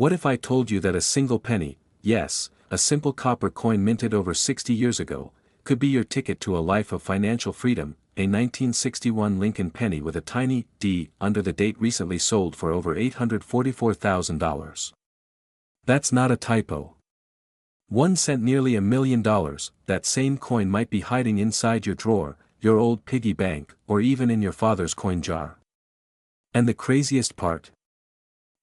What if I told you that a single penny, yes, a simple copper coin minted over 60 years ago, could be your ticket to a life of financial freedom? A 1961 Lincoln penny with a tiny d under the date recently sold for over $844,000. That's not a typo. One cent, nearly $1 million. That same coin might be hiding inside your drawer, your old piggy bank, or even in your father's coin jar. And the craziest part?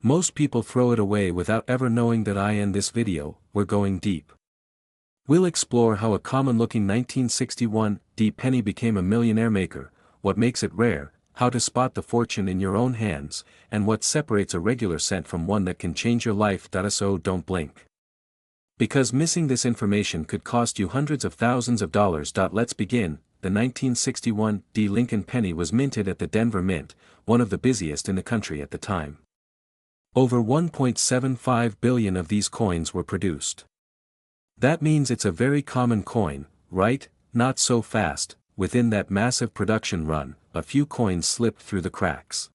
Most people throw it away without ever knowing that. In this video, we're going deep. We'll explore how a common-looking 1961 D penny became a millionaire maker, what makes it rare, how to spot the fortune in your own hands, and what separates a regular cent from one that can change your life. So don't blink. Because missing this information could cost you hundreds of thousands of dollars. Let's begin. The 1961 D Lincoln penny was minted at the Denver Mint, one of the busiest in the country at the time. Over 1.75 billion of these coins were produced. That means it's a very common coin, right? Not so fast. Within that massive production run, a few coins slipped through the cracks.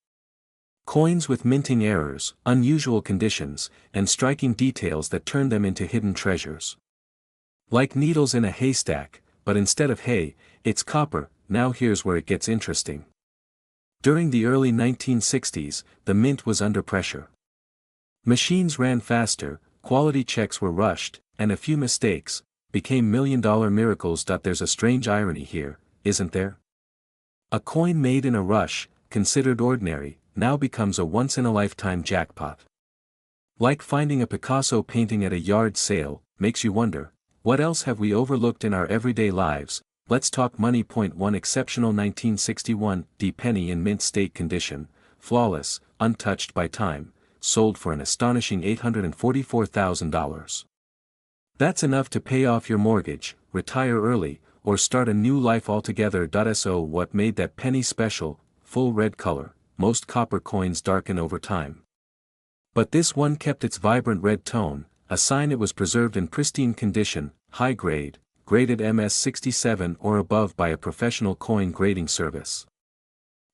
Coins with minting errors, unusual conditions, and striking details that turned them into hidden treasures. Like needles in a haystack, but instead of hay, it's copper. Now here's where it gets interesting. During the early 1960s, the mint was under pressure. Machines ran faster, quality checks were rushed, and a few mistakes became million-dollar miracles. There's a strange irony here, isn't there? A coin made in a rush, considered ordinary, now becomes a once-in-a-lifetime jackpot. Like finding a Picasso painting at a yard sale, makes you wonder, what else have we overlooked in our everyday lives? Let's talk money. Point 1. Exceptional 1961 D penny in mint state condition, flawless, untouched by time, sold for an astonishing $844,000. That's enough to pay off your mortgage, retire early, or start a new life altogether. So what made that penny special? Full red color. Most copper coins darken over time. But this one kept its vibrant red tone, a sign it was preserved in pristine condition, high grade, graded MS67 or above by a professional coin grading service.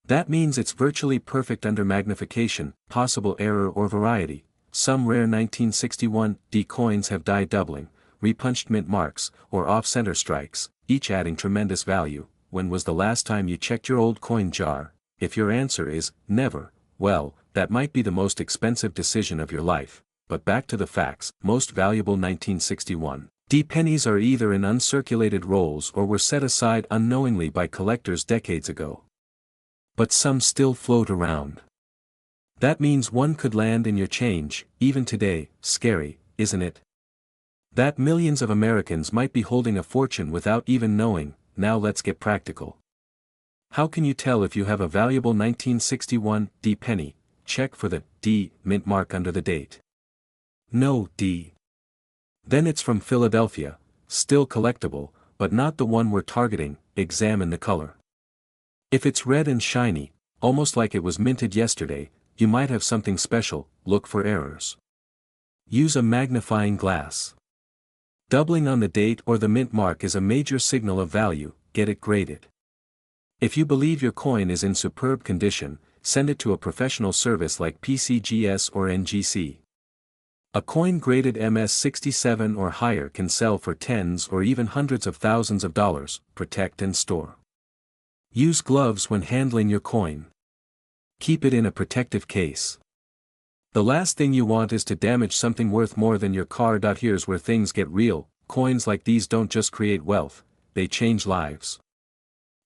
That means it's virtually perfect under magnification, possible error or variety. Some rare 1961 D coins have die doubling, repunched mint marks, or off-center strikes, each adding tremendous value. When was the last time you checked your old coin jar? If your answer is, never, well, that might be the most expensive decision of your life. But back to the facts. Most valuable 1961 D pennies are either in uncirculated rolls or were set aside unknowingly by collectors decades ago. But some still float around. That means one could land in your change, even today. Scary, isn't it? That millions of Americans might be holding a fortune without even knowing. Now let's get practical. How can you tell if you have a valuable 1961 D penny? Check for the D mint mark under the date. No D. Then it's from Philadelphia, still collectible, but not the one we're targeting. Examine the color. If it's red and shiny, almost like it was minted yesterday, you might have something special. Look for errors. Use a magnifying glass. Doubling on the date or the mint mark is a major signal of value. Get it graded. If you believe your coin is in superb condition, send it to a professional service like PCGS or NGC. A coin graded MS67 or higher can sell for tens or even hundreds of thousands of dollars. Protect and store. Use gloves when handling your coin. Keep it in a protective case. The last thing you want is to damage something worth more than your car. Here's where things get real. Coins like these don't just create wealth, they change lives.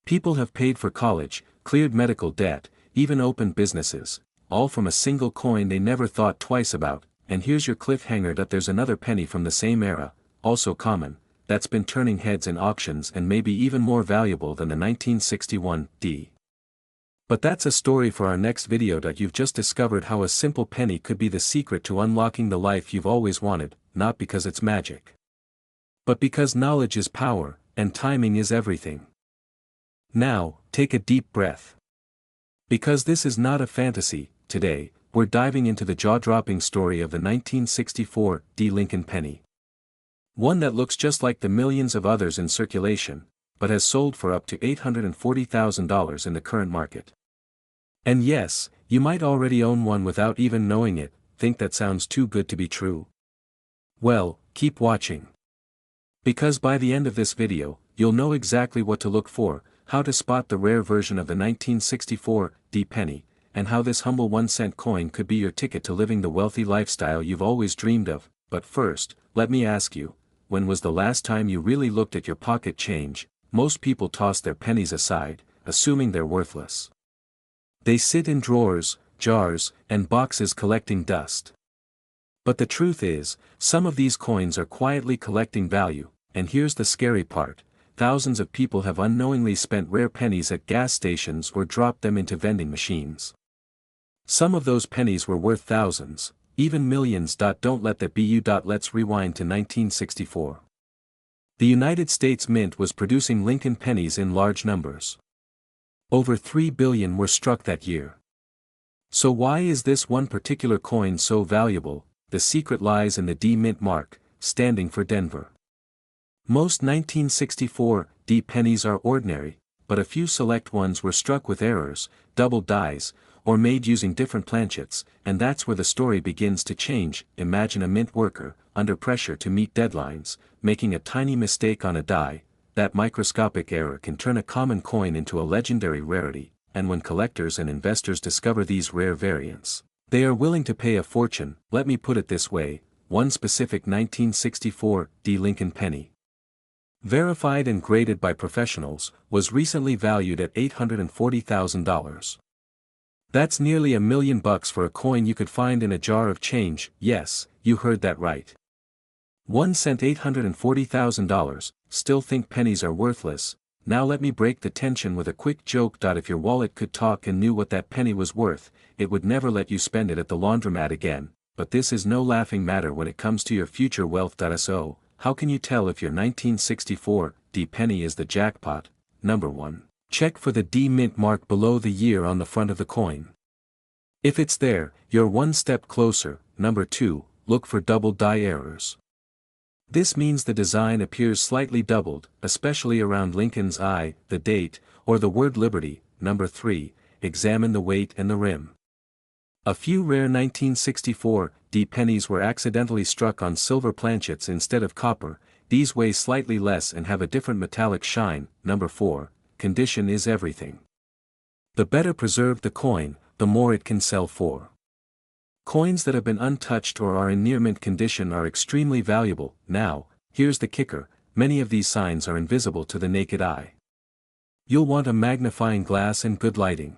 People have paid for college, cleared medical debt, even opened businesses, all from a single coin they never thought twice about. And here's your cliffhanger. There's another penny from the same era, also common, that's been turning heads in auctions and maybe even more valuable than the 1961 D. But that's a story for our next video. You've just discovered how a simple penny could be the secret to unlocking the life you've always wanted, not because it's magic, but because knowledge is power, and timing is everything. Now, take a deep breath. Because this is not a fantasy. Today, we're diving into the jaw-dropping story of the 1964 D Lincoln penny. One that looks just like the millions of others in circulation, but has sold for up to $840,000 in the current market. And yes, you might already own one without even knowing it. Think that sounds too good to be true? Well, keep watching. Because by the end of this video, you'll know exactly what to look for, how to spot the rare version of the 1964 D penny, and how this humble 1-cent coin could be your ticket to living the wealthy lifestyle you've always dreamed of. But first, let me ask you, when was the last time you really looked at your pocket change? Most people toss their pennies aside, assuming they're worthless. They sit in drawers, jars, and boxes collecting dust. But the truth is, some of these coins are quietly collecting value, and here's the scary part: thousands of people have unknowingly spent rare pennies at gas stations or dropped them into vending machines. Some of those pennies were worth thousands, even millions. Don't let that be you. Let's rewind to 1964. The United States Mint was producing Lincoln pennies in large numbers. Over 3 billion were struck that year. So why is this one particular coin so valuable? The secret lies in the D Mint mark, standing for Denver. Most 1964 D pennies are ordinary, but a few select ones were struck with errors, double dies, or made using different planchets, and that's where the story begins to change. Imagine a mint worker, under pressure to meet deadlines, making a tiny mistake on a die. That microscopic error can turn a common coin into a legendary rarity, and when collectors and investors discover these rare variants, they are willing to pay a fortune. Let me put it this way: one specific 1964 D Lincoln penny, verified and graded by professionals, was recently valued at $840,000. That's nearly $1 million for a coin you could find in a jar of change. Yes, you heard that right. 1 cent, $840,000. Still think pennies are worthless? Now let me break the tension with a quick joke. If your wallet could talk and knew what that penny was worth, it would never let you spend it at the laundromat again. But this is no laughing matter when it comes to your future wealth. So, how can you tell if your 1964 D penny is the jackpot? Number 1. Check for the D Mint mark below the year on the front of the coin. If it's there, you're one step closer. Number 2, look for double die errors. This means the design appears slightly doubled, especially around Lincoln's I, the date, or the word liberty. Number 3, examine the weight and the rim. A few rare 1964 D pennies were accidentally struck on silver planchets instead of copper. These weigh slightly less and have a different metallic shine. Number 4, condition is everything. The better preserved the coin, the more it can sell for. Coins that have been untouched or are in near mint condition are extremely valuable. Now, here's the kicker: many of these signs are invisible to the naked eye. You'll want a magnifying glass and good lighting.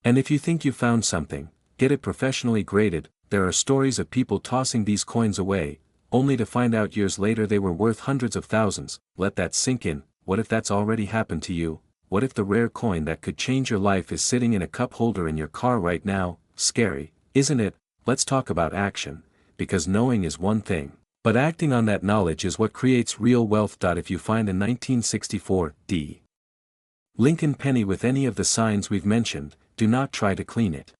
And if you think you found something, get it professionally graded. There are stories of people tossing these coins away, only to find out years later they were worth hundreds of thousands. Let that sink in. What if that's already happened to you? What if the rare coin that could change your life is sitting in a cup holder in your car right now? Scary, isn't it? Let's talk about action, because knowing is one thing, but acting on that knowledge is what creates real wealth. If you find a 1964 D Lincoln penny with any of the signs we've mentioned, do not try to clean it.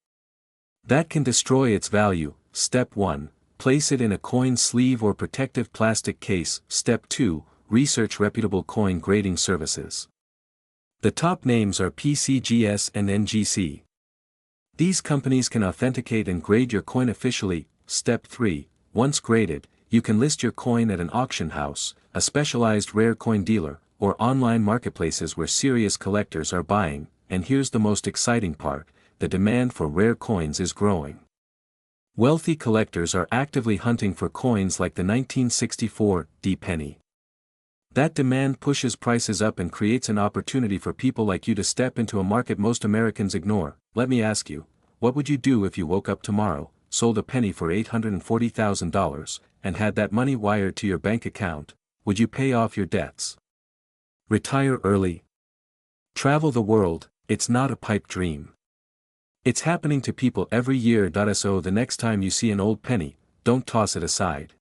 That can destroy its value. Step 1, place it in a coin sleeve or protective plastic case. Step 2, research reputable coin grading services. The top names are PCGS and NGC. These companies can authenticate and grade your coin officially. Step 3, once graded, you can list your coin at an auction house, a specialized rare coin dealer, or online marketplaces where serious collectors are buying. And here's the most exciting part: the demand for rare coins is growing. Wealthy collectors are actively hunting for coins like the 1964 D penny. That demand pushes prices up and creates an opportunity for people like you to step into a market most Americans ignore. Let me ask you, what would you do if you woke up tomorrow, sold a penny for $840,000, and had that money wired to your bank account? Would you pay off your debts? Retire early? Travel the world? It's not a pipe dream. It's happening to people every year. So the next time you see an old penny, don't toss it aside.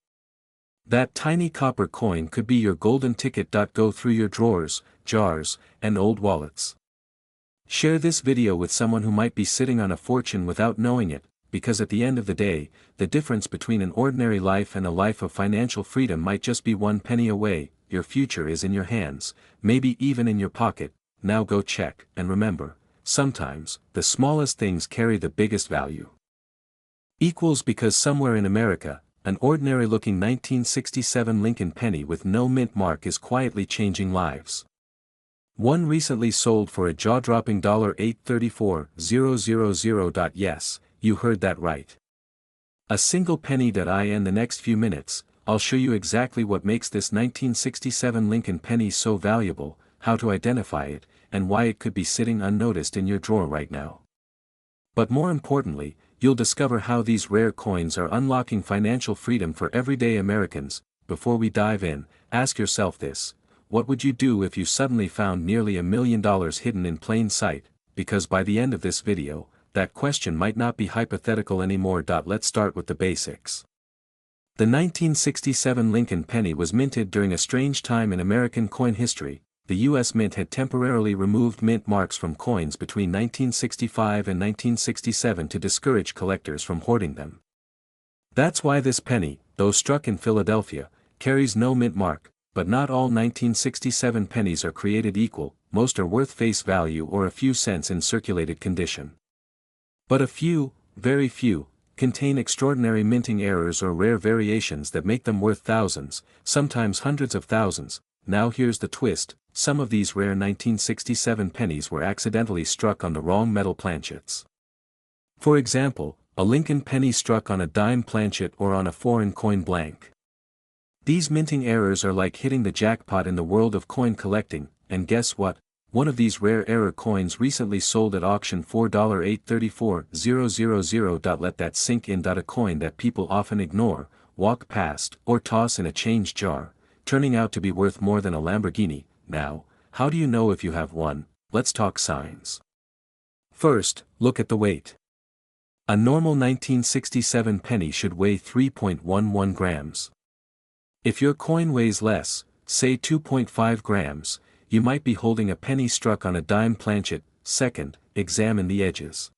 That tiny copper coin could be your golden ticket. Go through your drawers, jars, and old wallets. Share this video with someone who might be sitting on a fortune without knowing it, because at the end of the day, the difference between an ordinary life and a life of financial freedom might just be one penny away. Your future is in your hands, maybe even in your pocket. Now go check, and remember, sometimes, the smallest things carry the biggest value. Equals because somewhere in America, an ordinary-looking 1967 Lincoln penny with no mint mark is quietly changing lives. One recently sold for a jaw-dropping $834,000. Yes, you heard that right. A single penny. In the next few minutes, I'll show you exactly what makes this 1967 Lincoln penny so valuable, how to identify it, and why it could be sitting unnoticed in your drawer right now. But more importantly, you'll discover how these rare coins are unlocking financial freedom for everyday Americans. Before we dive in, ask yourself this: what would you do if you suddenly found nearly $1 million hidden in plain sight? Because by the end of this video, that question might not be hypothetical anymore. Let's start with the basics. The 1967 Lincoln penny was minted during a strange time in American coin history. The U.S. Mint had temporarily removed mint marks from coins between 1965 and 1967 to discourage collectors from hoarding them. That's why this penny, though struck in Philadelphia, carries no mint mark. But not all 1967 pennies are created equal. Most are worth face value or a few cents in circulated condition. But a few, very few, contain extraordinary minting errors or rare variations that make them worth thousands, sometimes hundreds of thousands. Now here's the twist: some of these rare 1967 pennies were accidentally struck on the wrong metal planchets. For example, a Lincoln penny struck on a dime planchet or on a foreign coin blank. These minting errors are like hitting the jackpot in the world of coin collecting, and guess what? One of these rare error coins recently sold at auction for $834,000. Let that sink in. A coin that people often ignore, walk past, or toss in a change jar, turning out to be worth more than a Lamborghini. Now, how do you know if you have one? Let's talk signs. First, look at the weight. A normal 1967 penny should weigh 3.11 grams. If your coin weighs less, say 2.5 grams, you might be holding a penny struck on a dime planchet. Second, examine the edges.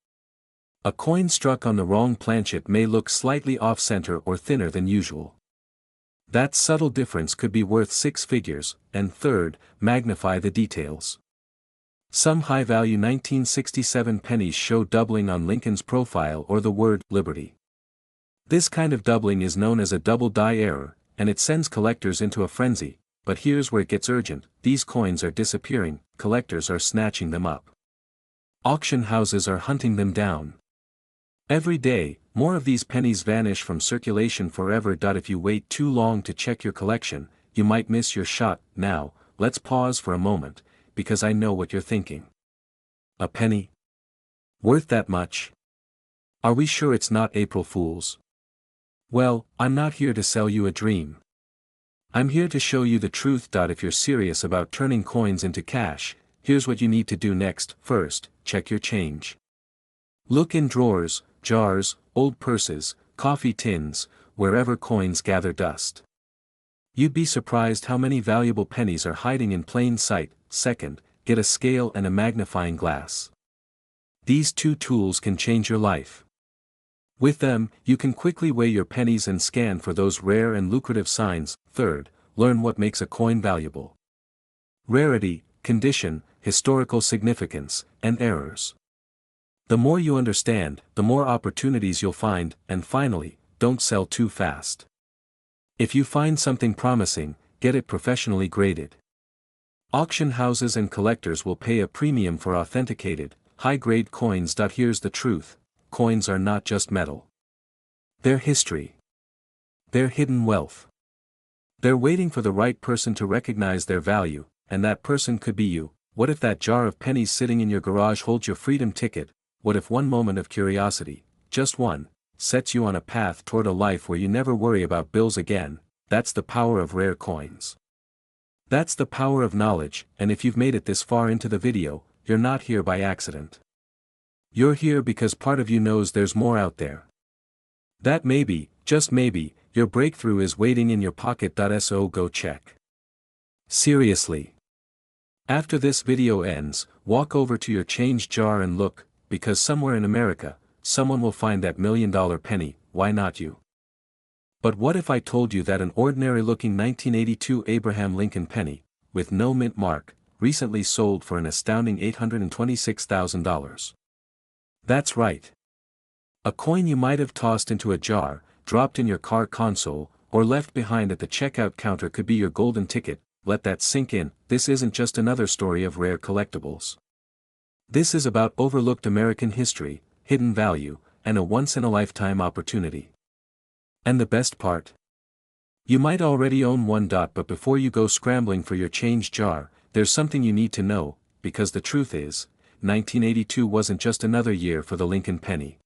A coin struck on the wrong planchet may look slightly off-center or thinner than usual. That subtle difference could be worth six figures. And third, magnify the details. Some high-value 1967 pennies show doubling on Lincoln's profile or the word Liberty. This kind of doubling is known as a double die error, and it sends collectors into a frenzy. But here's where it gets urgent: these coins are disappearing, collectors are snatching them up. Auction houses are hunting them down. Every day, more of these pennies vanish from circulation forever. If you wait too long to check your collection, you might miss your shot. Now, let's pause for a moment, because I know what you're thinking. A penny? Worth that much? Are we sure it's not April Fool's? Well, I'm not here to sell you a dream. I'm here to show you the truth. If you're serious about turning coins into cash, here's what you need to do next. First, check your change. Look in drawers, jars, old purses, coffee tins, wherever coins gather dust. You'd be surprised how many valuable pennies are hiding in plain sight. Second, get a scale and a magnifying glass. These two tools can change your life. With them, you can quickly weigh your pennies and scan for those rare and lucrative signs. Third, learn what makes a coin valuable. Rarity, condition, historical significance, and errors. The more you understand, the more opportunities you'll find. And finally, don't sell too fast. If you find something promising, get it professionally graded. Auction houses and collectors will pay a premium for authenticated, high-grade coins. Here's the truth: coins are not just metal. They're history. They're hidden wealth. They're waiting for the right person to recognize their value, and that person could be you. What if that jar of pennies sitting in your garage holds your freedom ticket? What if one moment of curiosity, just one, sets you on a path toward a life where you never worry about bills again? That's the power of rare coins. That's the power of knowledge. And if you've made it this far into the video, you're not here by accident. You're here because part of you knows there's more out there. That maybe, just maybe, your breakthrough is waiting in your pocket. So go check. Seriously. After this video ends, walk over to your change jar and look, because somewhere in America, someone will find that $1 million penny. Why not you? But what if I told you that an ordinary-looking 1982 Abraham Lincoln penny, with no mint mark, recently sold for an astounding $826,000? That's right. A coin you might have tossed into a jar, dropped in your car console, or left behind at the checkout counter could be your golden ticket. Let that sink in. This isn't just another story of rare collectibles. This is about overlooked American history, hidden value, and a once-in-a-lifetime opportunity. And the best part? You might already own one. But before you go scrambling for your change jar, there's something you need to know, because the truth is, 1982 wasn't just another year for the Lincoln penny.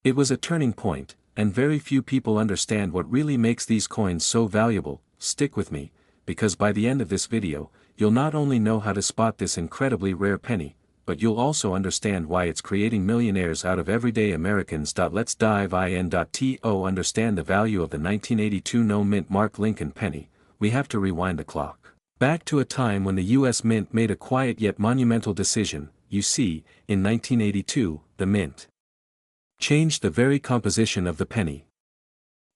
It was a turning point, and very few people understand what really makes these coins so valuable. Stick with me, because by the end of this video, you'll not only know how to spot this incredibly rare penny, but you'll also understand why it's creating millionaires out of everyday Americans. Let's dive in. To understand the value of the 1982 no mint mark Lincoln penny, we have to rewind the clock back to a time when the U.S. Mint made a quiet yet monumental decision. You see, in 1982, the Mint changed the very composition of the penny.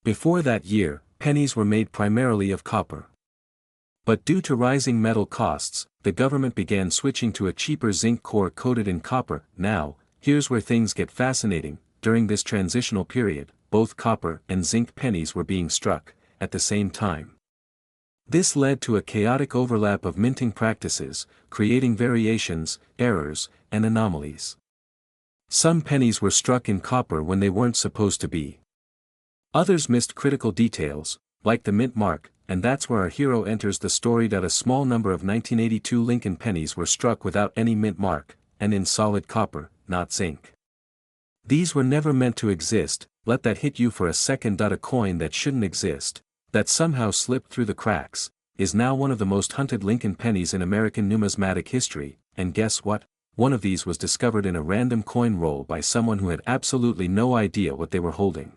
Before that year, pennies were made primarily of copper. But due to rising metal costs, the government began switching to a cheaper zinc core coated in copper. Now, here's where things get fascinating. During this transitional period, both copper and zinc pennies were being struck at the same time. This led to a chaotic overlap of minting practices, creating variations, errors, and anomalies. Some pennies were struck in copper when they weren't supposed to be. Others missed critical details, like the mint mark, and that's where our hero enters the story. A small number of 1982 Lincoln pennies were struck without any mint mark, and in solid copper, not zinc. These were never meant to exist. Let that hit you for a second. A coin that shouldn't exist, that somehow slipped through the cracks, is now one of the most hunted Lincoln pennies in American numismatic history. And guess what? One of these was discovered in a random coin roll by someone who had absolutely no idea what they were holding.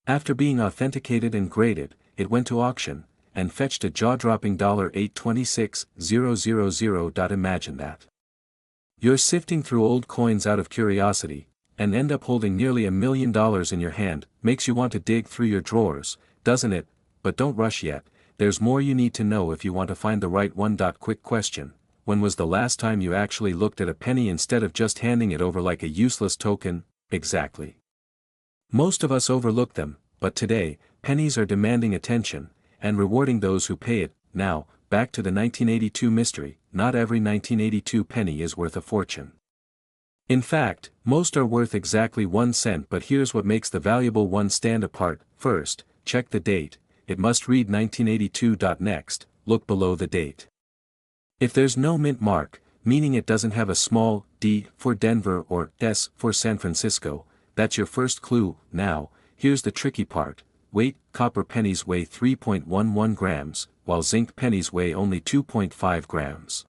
After being authenticated and graded, it went to auction, and fetched a jaw-dropping $826,000. Imagine that. You're sifting through old coins out of curiosity, and end up holding nearly $1 million in your hand. Makes you want to dig through your drawers, doesn't it? But don't rush yet, there's more you need to know if you want to find the right one. Quick question: when was the last time you actually looked at a penny instead of just handing it over like a useless token? Exactly. Most of us overlook them, but today, pennies are demanding attention, and rewarding those who pay it. Now, back to the 1982 mystery. Not every 1982 penny is worth a fortune. In fact, most are worth exactly 1 cent. But here's what makes the valuable one stand apart. First, check the date. It must read 1982. Next, look below the date. If there's no mint mark, meaning it doesn't have a small d for Denver or s for San Francisco, that's your first clue. Now, here's the tricky part. Weight: copper pennies weigh 3.11 grams, while zinc pennies weigh only 2.5 grams.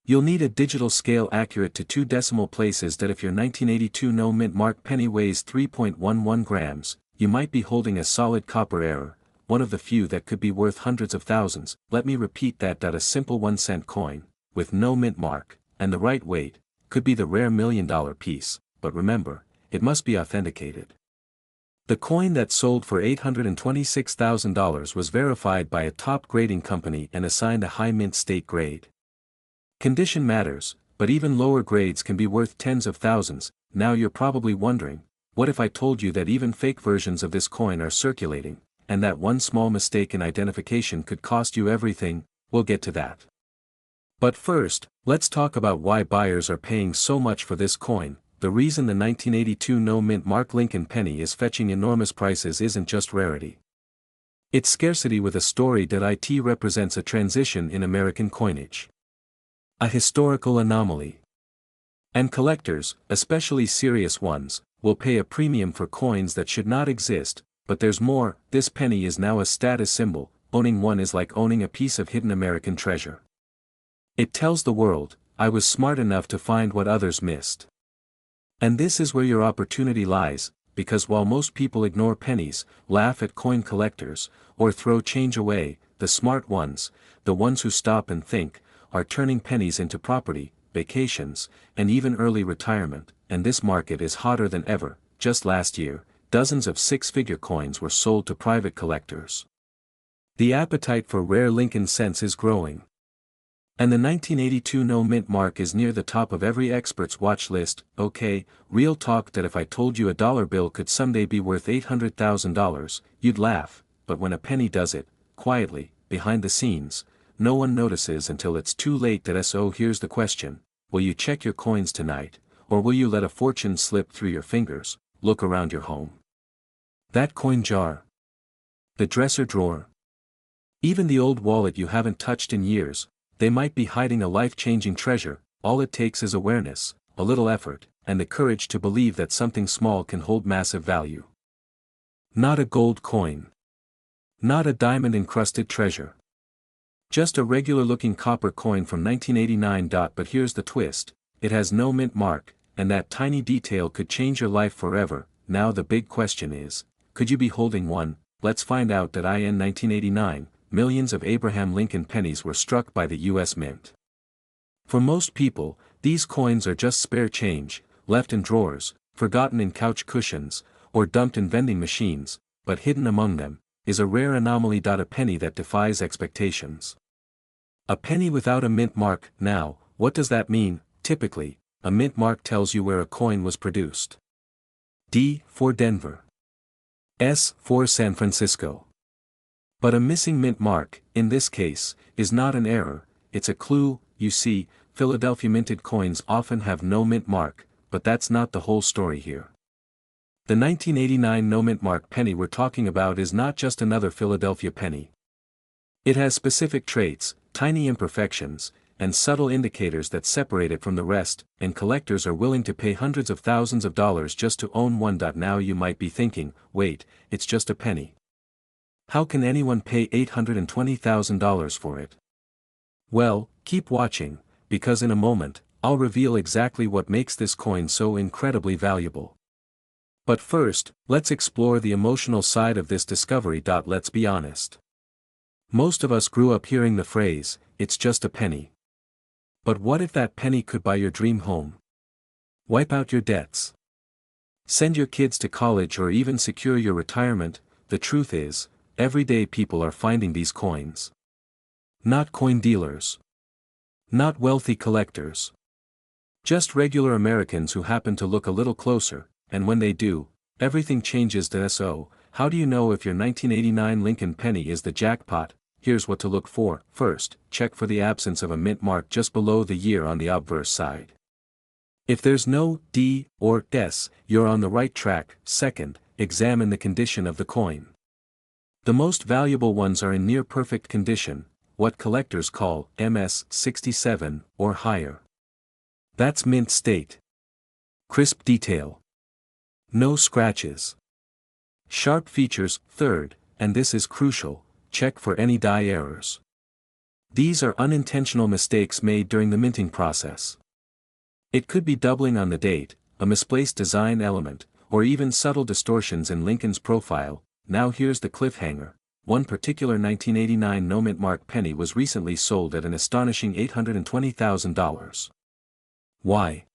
You'll need a digital scale accurate to 2 decimal places. If your 1982 no mint mark penny weighs 3.11 grams, you might be holding a solid copper error, one of the few that could be worth hundreds of thousands. Let me repeat that. A simple 1 cent coin, with no mint mark, and the right weight, could be the rare $1 million piece, but remember, it must be authenticated. The coin that sold for $826,000 was verified by a top grading company and assigned a high mint state grade. Condition matters, but even lower grades can be worth tens of thousands. Now you're probably wondering, what if I told you that even fake versions of this coin are circulating, and that one small mistake in identification could cost you everything? We'll get to that. But first, let's talk about why buyers are paying so much for this coin. The reason the 1982 no mint mark Lincoln penny is fetching enormous prices isn't just rarity. It's scarcity with a story. It represents a transition in American coinage. A historical anomaly. And collectors, especially serious ones, will pay a premium for coins that should not exist. But there's more. This penny is now a status symbol. Owning one is like owning a piece of hidden American treasure. It tells the world, I was smart enough to find what others missed. And this is where your opportunity lies, because while most people ignore pennies, laugh at coin collectors, or throw change away, the smart ones, the ones who stop and think, are turning pennies into property, vacations, and even early retirement. And this market is hotter than ever. Just last year, dozens of 6-figure coins were sold to private collectors. The appetite for rare Lincoln cents is growing. And the 1982 no mint mark is near the top of every expert's watch list. Okay, real talk that if I told you a dollar bill could someday be worth $800,000, you'd laugh, but when a penny does it, quietly, behind the scenes, no one notices until it's too late. So here's the question: will you check your coins tonight, or will you let a fortune slip through your fingers? Look around your home. That coin jar. The dresser drawer. Even the old wallet you haven't touched in years, they might be hiding a life-changing treasure. All it takes is awareness, a little effort, and the courage to believe that something small can hold massive value. Not a gold coin. Not a diamond-encrusted treasure. Just a regular-looking copper coin from 1989. But here's the twist: it has no mint mark, and that tiny detail could change your life forever. Now the big question is, could you be holding one? Let's find out. In 1989, millions of Abraham Lincoln pennies were struck by the U.S. Mint. For most people, these coins are just spare change, left in drawers, forgotten in couch cushions, or dumped in vending machines, but hidden among them is a rare anomaly. A penny that defies expectations. A penny without a mint mark. Now, what does that mean? Typically, a mint mark tells you where a coin was produced. D for Denver. S for San Francisco. But a missing mint mark, in this case, is not an error, it's a clue. You see, Philadelphia minted coins often have no mint mark, but that's not the whole story here. The 1989 no mint mark penny we're talking about is not just another Philadelphia penny. It has specific traits, tiny imperfections, and subtle indicators that separate it from the rest, and collectors are willing to pay hundreds of thousands of dollars just to own one. Now you might be thinking, wait, it's just a penny. How can anyone pay $820,000 for it? Well, keep watching, because in a moment, I'll reveal exactly what makes this coin so incredibly valuable. But first, let's explore the emotional side of this discovery. Let's be honest. Most of us grew up hearing the phrase, "it's just a penny." But what if that penny could buy your dream home? Wipe out your debts? Send your kids to college or even secure your retirement? The truth is, everyday people are finding these coins. Not coin dealers. Not wealthy collectors. Just regular Americans who happen to look a little closer, and when they do, everything changes. So, how do you know if your 1989 Lincoln penny is the jackpot? Here's what to look for. First, check for the absence of a mint mark just below the year on the obverse side. If there's no D or S, you're on the right track. Second, examine the condition of the coin. The most valuable ones are in near perfect condition, what collectors call MS 67 or higher. That's mint state. Crisp detail. No scratches. Sharp features. Third, and this is crucial, check for any die errors. These are unintentional mistakes made during the minting process. It could be doubling on the date, a misplaced design element, or even subtle distortions in Lincoln's profile. Now here's the cliffhanger. One particular 1989 no mint mark penny was recently sold at an astonishing $820,000. Why?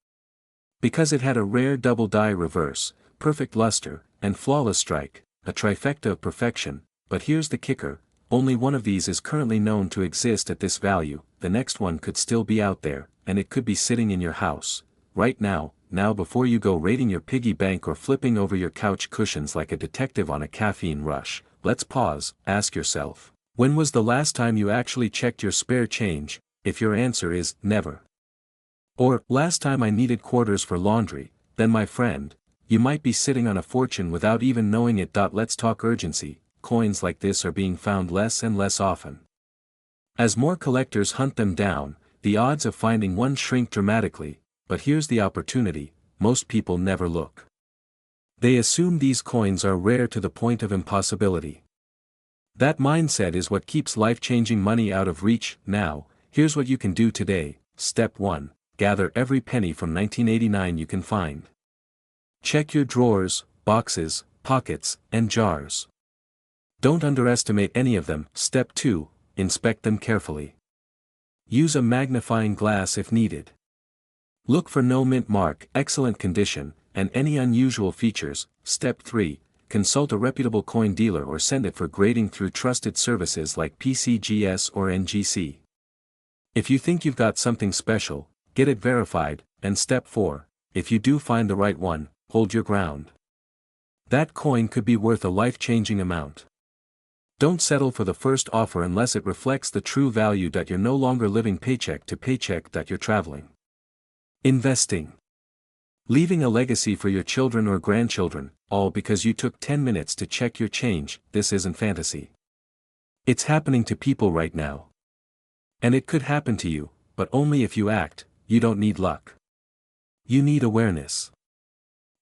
Because it had a rare double die reverse, perfect luster, and flawless strike, a trifecta of perfection. But here's the kicker, only one of these is currently known to exist at this value. The next one could still be out there, and it could be sitting in your house, right now. Now before you go raiding your piggy bank or flipping over your couch cushions like a detective on a caffeine rush, let's pause. Ask yourself, when was the last time you actually checked your spare change? If your answer is, never. Or, last time I needed quarters for laundry, then my friend, you might be sitting on a fortune without even knowing it. Let's talk urgency. Coins like this are being found less and less often. As more collectors hunt them down, the odds of finding one shrink dramatically. But here's the opportunity, most people never look. They assume these coins are rare to the point of impossibility. That mindset is what keeps life-changing money out of reach. Now, here's what you can do today. Step 1. Gather every penny from 1989 you can find. Check your drawers, boxes, pockets, and jars. Don't underestimate any of them. Step 2. Inspect them carefully. Use a magnifying glass if needed. Look for no mint mark, excellent condition, and any unusual features. Step 3. Consult a reputable coin dealer or send it for grading through trusted services like PCGS or NGC. If you think you've got something special, get it verified, and step 4, if you do find the right one, hold your ground. That coin could be worth a life-changing amount. Don't settle for the first offer unless it reflects the true value that you're no longer living paycheck to paycheck, that you're traveling. Investing. Leaving a legacy for your children or grandchildren, all because you took 10 minutes to check your change. This isn't fantasy. It's happening to people right now. And it could happen to you, but only if you act. You don't need luck. You need awareness.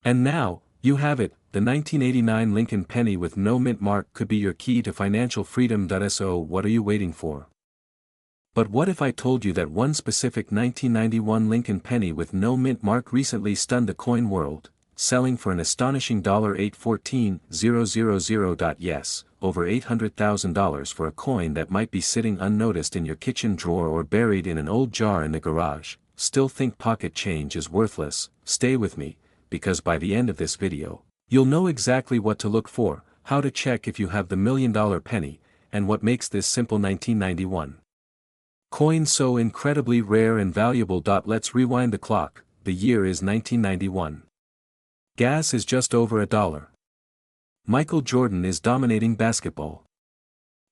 And now, you have it. The 1989 Lincoln penny with no mint mark could be your key to financial freedom. So what are you waiting for? But what if I told you that one specific 1991 Lincoln penny with no mint mark recently stunned the coin world, selling for an astonishing $814,000. Yes, over $800,000 for a coin that might be sitting unnoticed in your kitchen drawer or buried in an old jar in the garage. Still think pocket change is worthless? Stay with me, because by the end of this video, you'll know exactly what to look for, how to check if you have the $1 million penny, and what makes this simple 1991 coin so incredibly rare and valuable. Let's rewind the clock. The year is 1991. Gas is just over $1. Michael Jordan is dominating basketball.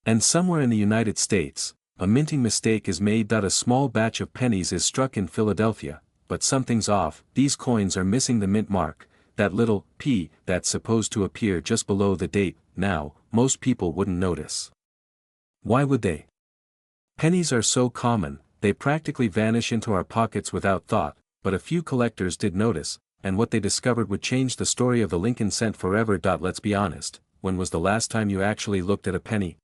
And somewhere in the United States, a minting mistake is made. A small batch of pennies is struck in Philadelphia, but something's off. These coins are missing the mint mark, that little P that's supposed to appear just below the date. Now, most people wouldn't notice. Why would they? Pennies are so common, they practically vanish into our pockets without thought, but a few collectors did notice, and what they discovered would change the story of the Lincoln cent forever. Let's be honest, when was the last time you actually looked at a penny?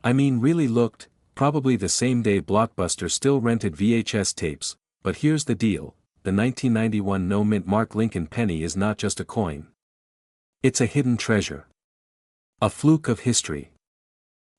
I mean really looked, probably the same day Blockbuster still rented VHS tapes, but here's the deal, the 1991 no mint mark Lincoln penny is not just a coin. It's a hidden treasure. A fluke of history.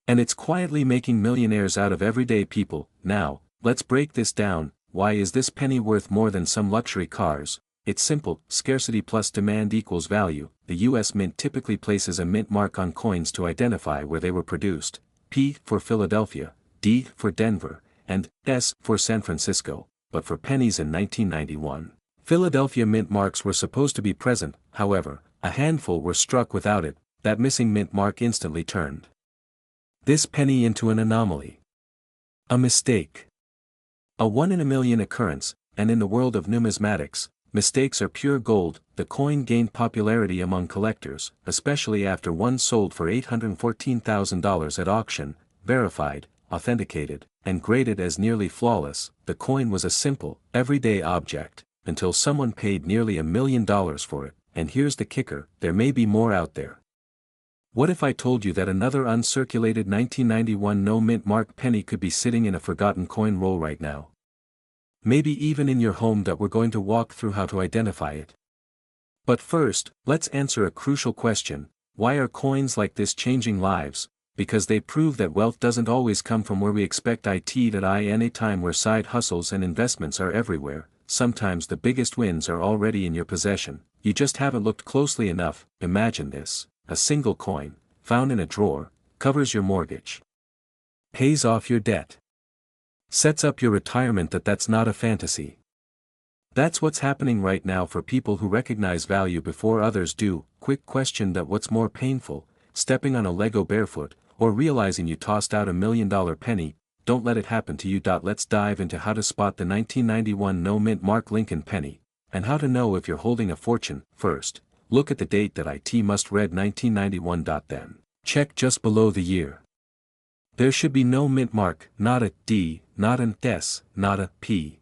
And it's quietly making millionaires out of everyday people. Now, let's break this down. Why is this penny worth more than some luxury cars? It's simple, scarcity plus demand equals value. The US Mint typically places a mint mark on coins to identify where they were produced. P for Philadelphia, D for Denver, and S for San Francisco. But for pennies in 1991, Philadelphia mint marks were supposed to be present. However, a handful were struck without it. That missing mint mark instantly turned this penny into an anomaly. A mistake. A 1 in a million occurrence, and in the world of numismatics, mistakes are pure gold. The coin gained popularity among collectors, especially after one sold for $814,000 at auction, verified, authenticated, and graded as nearly flawless. The coin was a simple, everyday object, until someone paid nearly $1 million for it. And here's the kicker, there may be more out there. What if I told you that another uncirculated 1991 no mint mark penny could be sitting in a forgotten coin roll right now? Maybe even in your home. We're going to walk through how to identify it. But first, let's answer a crucial question. Why are coins like this changing lives? Because they prove that wealth doesn't always come from where we expect it. In a time where side hustles and investments are everywhere, sometimes the biggest wins are already in your possession. You just haven't looked closely enough. Imagine this. A single coin, found in a drawer, covers your mortgage. Pays off your debt. Sets up your retirement. That's not a fantasy. That's what's happening right now for people who recognize value before others do. Quick question: what's more painful, stepping on a Lego barefoot, or realizing you tossed out $1 million penny? Don't let it happen to you. Let's dive into how to spot the 1991 no mint mark Lincoln penny, and how to know if you're holding a fortune. First, look at the date. It must read 1991. Then, check just below the year. There should be no mint mark, not a D, not an S, not a P.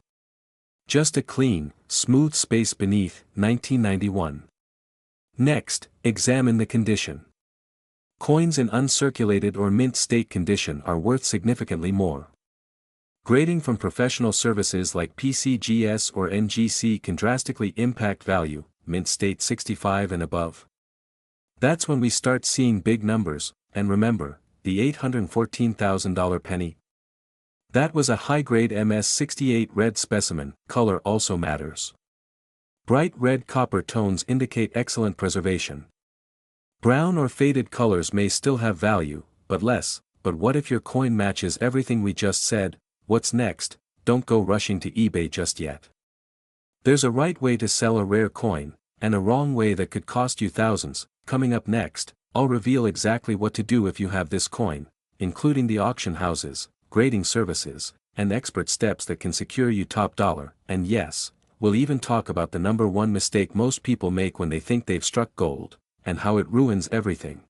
Just a clean, smooth space beneath 1991. Next, examine the condition. Coins in uncirculated or mint state condition are worth significantly more. Grading from professional services like PCGS or NGC can drastically impact value. Mint state 65 and above. That's when we start seeing big numbers. And remember, the $814,000 penny? That was a high-grade MS-68 red specimen. Color also matters. Bright red copper tones indicate excellent preservation. Brown or faded colors may still have value, but less. But what if your coin matches everything we just said? what's next? Don't go rushing to eBay just yet. There's a right way to sell a rare coin, and a wrong way that could cost you thousands. Coming up next, I'll reveal exactly what to do if you have this coin, including the auction houses, grading services, and expert steps that can secure you top dollar. And yes, we'll even talk about the number one mistake most people make when they think they've struck gold, and how it ruins everything.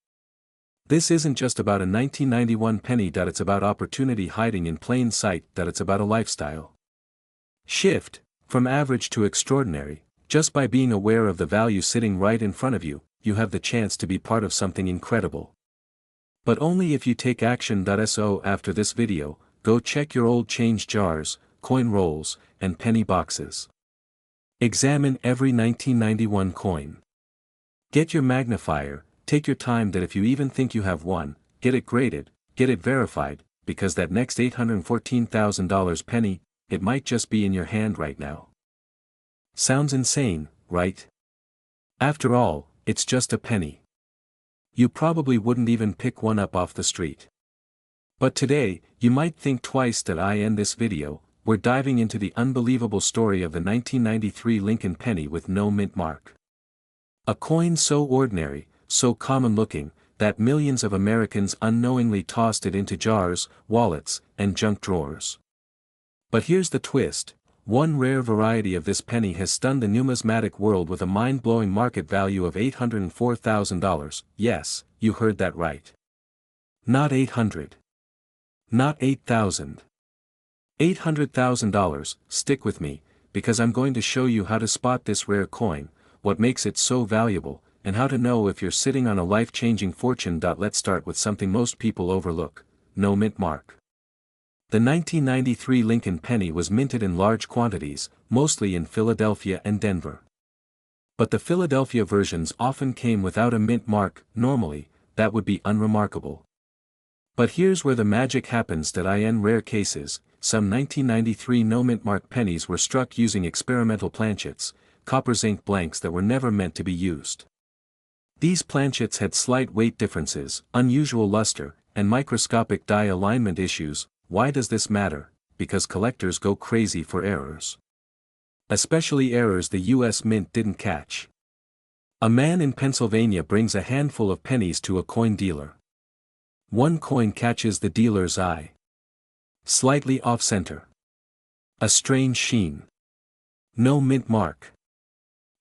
This isn't just about a 1991 penny. It's about opportunity hiding in plain sight. It's about a lifestyle shift, from average to extraordinary. Just by being aware of the value sitting right in front of you, you have the chance to be part of something incredible. But only if you take action. So after this video, go check your old change jars, coin rolls, and penny boxes. Examine every 1991 coin. Get your magnifier, take your time. If you even think you have one, get it graded, get it verified, because that next $814,000 penny, it might just be in your hand right now. Sounds insane, right? After all, it's just a penny. You probably wouldn't even pick one up off the street. But today, you might think twice. I end this video. We're diving into the unbelievable story of the 1993 Lincoln penny with no mint mark. A coin so ordinary, so common-looking, that millions of Americans unknowingly tossed it into jars, wallets, and junk drawers. But here's the twist. One rare variety of this penny has stunned the numismatic world with a mind-blowing market value of $804,000. Yes, you heard that right. Not 800. Not 8,000. $800,000. Stick with me, because I'm going to show you how to spot this rare coin, what makes it so valuable, and how to know if you're sitting on a life-changing fortune. Let's start with something most people overlook: no mint mark. The 1993 Lincoln penny was minted in large quantities, mostly in Philadelphia and Denver. But the Philadelphia versions often came without a mint mark. Normally, that would be unremarkable. But here's where the magic happens. In rare cases, some 1993 no mint mark pennies were struck using experimental planchets, copper zinc blanks that were never meant to be used. These planchets had slight weight differences, unusual luster, and microscopic die alignment issues. Why does this matter? Because collectors go crazy for errors. Especially errors the US Mint didn't catch. A man in Pennsylvania brings a handful of pennies to a coin dealer. One coin catches the dealer's eye. Slightly off-center. A strange sheen. No mint mark.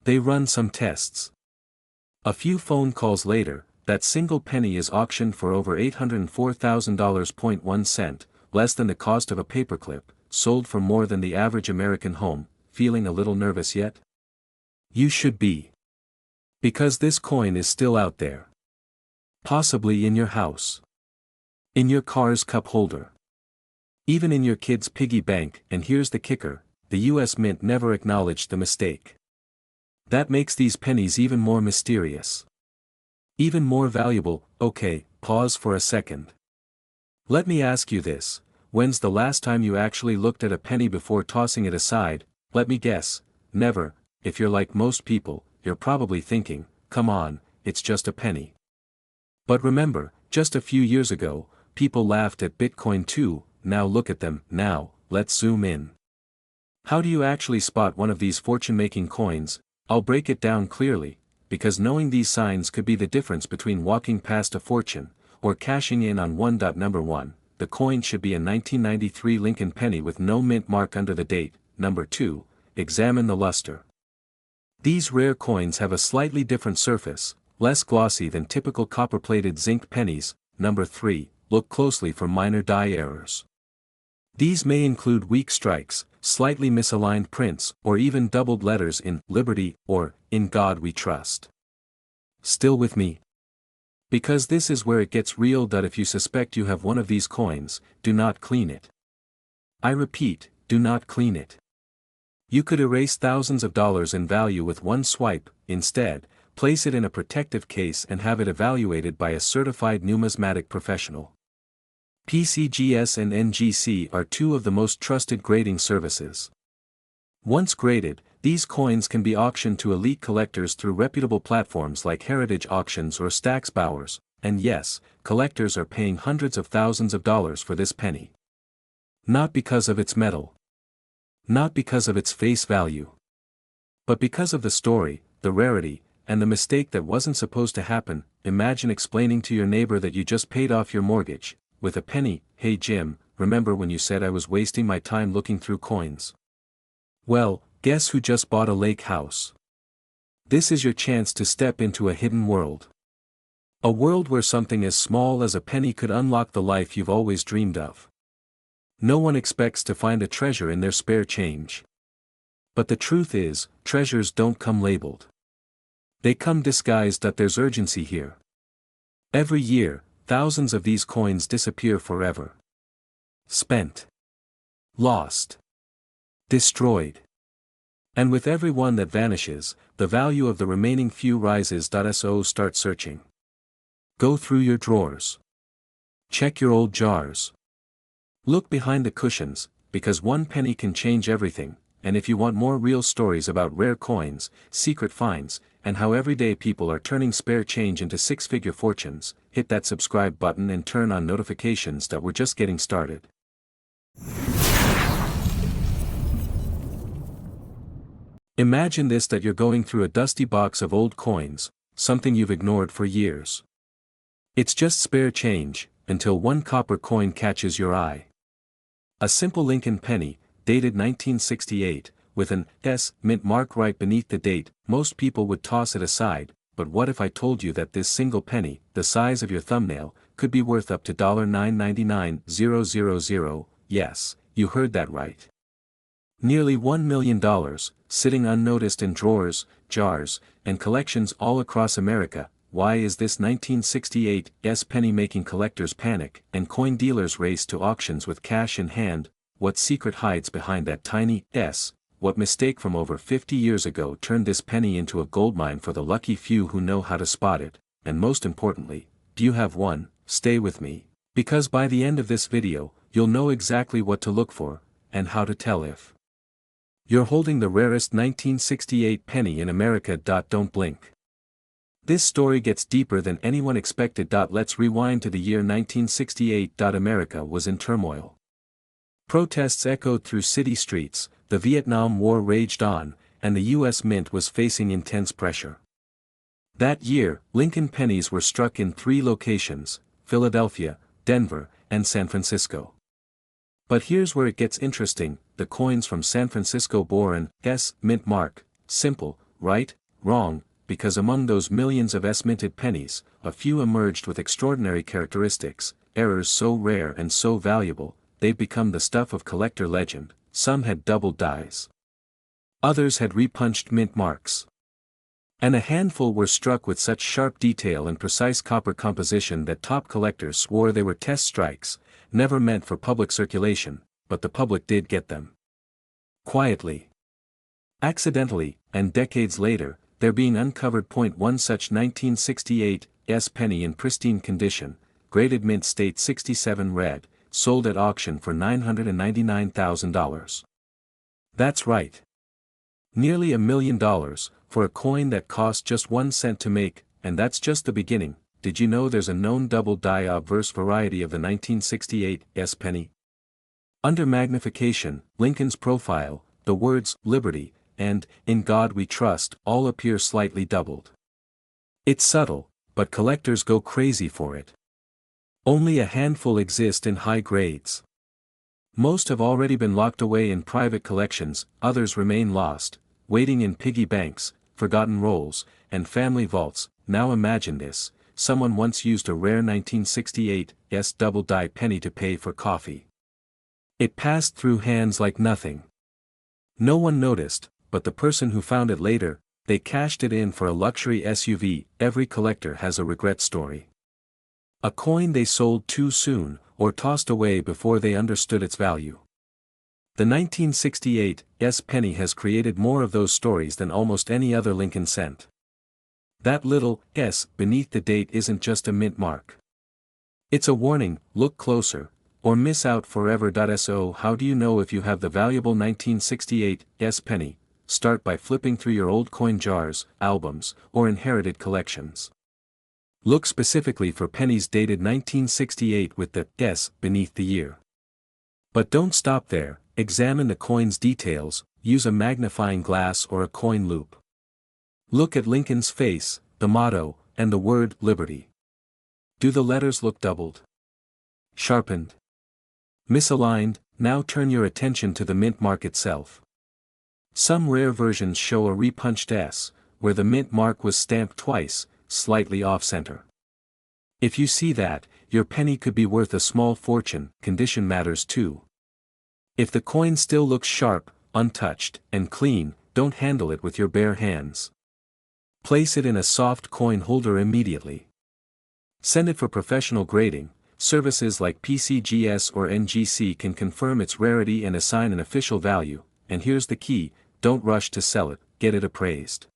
They run some tests. A few phone calls later, that single penny is auctioned for over $804,000. 1 cent, less than the cost of a paperclip, sold for more than the average American home. Feeling a little nervous yet? You should be. Because this coin is still out there. Possibly in your house. In your car's cup holder. Even in your kid's piggy bank. And here's the kicker: the US Mint never acknowledged the mistake. That makes these pennies even more mysterious. Even more valuable. Okay, pause for a second. Let me ask you this: when's the last time you actually looked at a penny before tossing it aside? Let me guess, never. If you're like most people, you're probably thinking, come on, it's just a penny. But remember, just a few years ago, people laughed at Bitcoin too. Now look at them. Now, let's zoom in. How do you actually spot one of these fortune-making coins? I'll break it down clearly, because knowing these signs could be the difference between walking past a fortune, or cashing in on one. Number 1, the coin should be a 1993 Lincoln penny with no mint mark under the date. Number 2, examine the luster. These rare coins have a slightly different surface, less glossy than typical copper-plated zinc pennies. Number 3, look closely for minor die errors. These may include weak strikes, slightly misaligned prints, or even doubled letters in Liberty or In God We Trust. Still with me? Because this is where it gets real. If you suspect you have one of these coins, do not clean it. I repeat, do not clean it. You could erase thousands of dollars in value with one swipe. Instead, place it in a protective case and have it evaluated by a certified numismatic professional. PCGS and NGC are two of the most trusted grading services. Once graded, these coins can be auctioned to elite collectors through reputable platforms like Heritage Auctions or Stack's Bowers, and yes, collectors are paying hundreds of thousands of dollars for this penny. Not because of its metal. Not because of its face value. But because of the story, the rarity, and the mistake that wasn't supposed to happen. Imagine explaining to your neighbor that you just paid off your mortgage, with a penny. Hey Jim, remember when you said I was wasting my time looking through coins? Well, guess who just bought a lake house? This is your chance to step into a hidden world. A world where something as small as a penny could unlock the life you've always dreamed of. No one expects to find a treasure in their spare change. But the truth is, treasures don't come labeled. They come disguised. There's urgency here. Every year, thousands of these coins disappear forever. Spent. Lost. Destroyed. And with every one that vanishes, the value of the remaining few rises. So start searching. Go through your drawers. Check your old jars. Look behind the cushions, because one penny can change everything. And if you want more real stories about rare coins, secret finds, and how everyday people are turning spare change into six-figure fortunes, hit that subscribe button and turn on notifications. We're just getting started. Imagine this: that you're going through a dusty box of old coins, something you've ignored for years. It's just spare change, until one copper coin catches your eye. A simple Lincoln penny, dated 1968, with an S mint mark right beneath the date. Most people would toss it aside, but what if I told you that this single penny, the size of your thumbnail, could be worth up to $999,000? Yes, you heard that right. Nearly $1 million, sitting unnoticed in drawers, jars, and collections all across America. Why is this 1968 penny making collectors panic and coin dealers race to auctions with cash in hand? What secret hides behind that tiny S? What mistake from over 50 years ago turned this penny into a goldmine for the lucky few who know how to spot it? And most importantly, do you have one? Stay with me, because by the end of this video, you'll know exactly what to look for, and how to tell if you're holding the rarest 1968 penny in America. Don't blink. This story gets deeper than anyone expected. Let's rewind to the year 1968. America was in turmoil. Protests echoed through city streets, the Vietnam War raged on, and the U.S. Mint was facing intense pressure. That year, Lincoln pennies were struck in 3 locations: Philadelphia, Denver, and San Francisco. But here's where it gets interesting: the coins from San Francisco bore an S mint mark. Simple, right? Wrong, because among those millions of S-minted pennies, a few emerged with extraordinary characteristics, errors so rare and so valuable, they've become the stuff of collector legend. Some had doubled dies. Others had repunched mint marks. And a handful were struck with such sharp detail and precise copper composition that top collectors swore they were test strikes, never meant for public circulation, but the public did get them. Quietly. Accidentally, and decades later, they're being uncovered. One such 1968 penny in pristine condition, graded mint state 67 red, sold at auction for $999,000. That's right. Nearly $1 million, for a coin that cost just 1 cent to make, and that's just the beginning. Did you know there's a known double die obverse variety of the 1968 penny? Under magnification, Lincoln's profile, the words "Liberty" and "In God We Trust" all appear slightly doubled. It's subtle, but collectors go crazy for it. Only a handful exist in high grades. Most have already been locked away in private collections, others remain lost, waiting in piggy banks, forgotten rolls, and family vaults. Now imagine this: someone once used a rare 1968 double die penny to pay for coffee. It passed through hands like nothing. No one noticed, but the person who found it later, they cashed it in for a luxury SUV. Every collector has a regret story. A coin they sold too soon, or tossed away before they understood its value. The 1968 penny has created more of those stories than almost any other Lincoln cent. That little S beneath the date isn't just a mint mark. It's a warning: look closer, or miss out forever. So how do you know if you have the valuable 1968 penny? Start by flipping through your old coin jars, albums, or inherited collections. Look specifically for pennies dated 1968 with the S beneath the year. But don't stop there, examine the coin's details, use a magnifying glass or a coin loop. Look at Lincoln's face, the motto, and the word Liberty. Do the letters look doubled? Sharpened? Misaligned? Now turn your attention to the mint mark itself. Some rare versions show a repunched S, where the mint mark was stamped twice, slightly off-center. If you see that, your penny could be worth a small fortune. Condition matters too. If the coin still looks sharp, untouched, and clean, don't handle it with your bare hands. Place it in a soft coin holder immediately. Send it for professional grading. Services like PCGS or NGC can confirm its rarity and assign an official value, and here's the key: don't rush to sell it, get it appraised.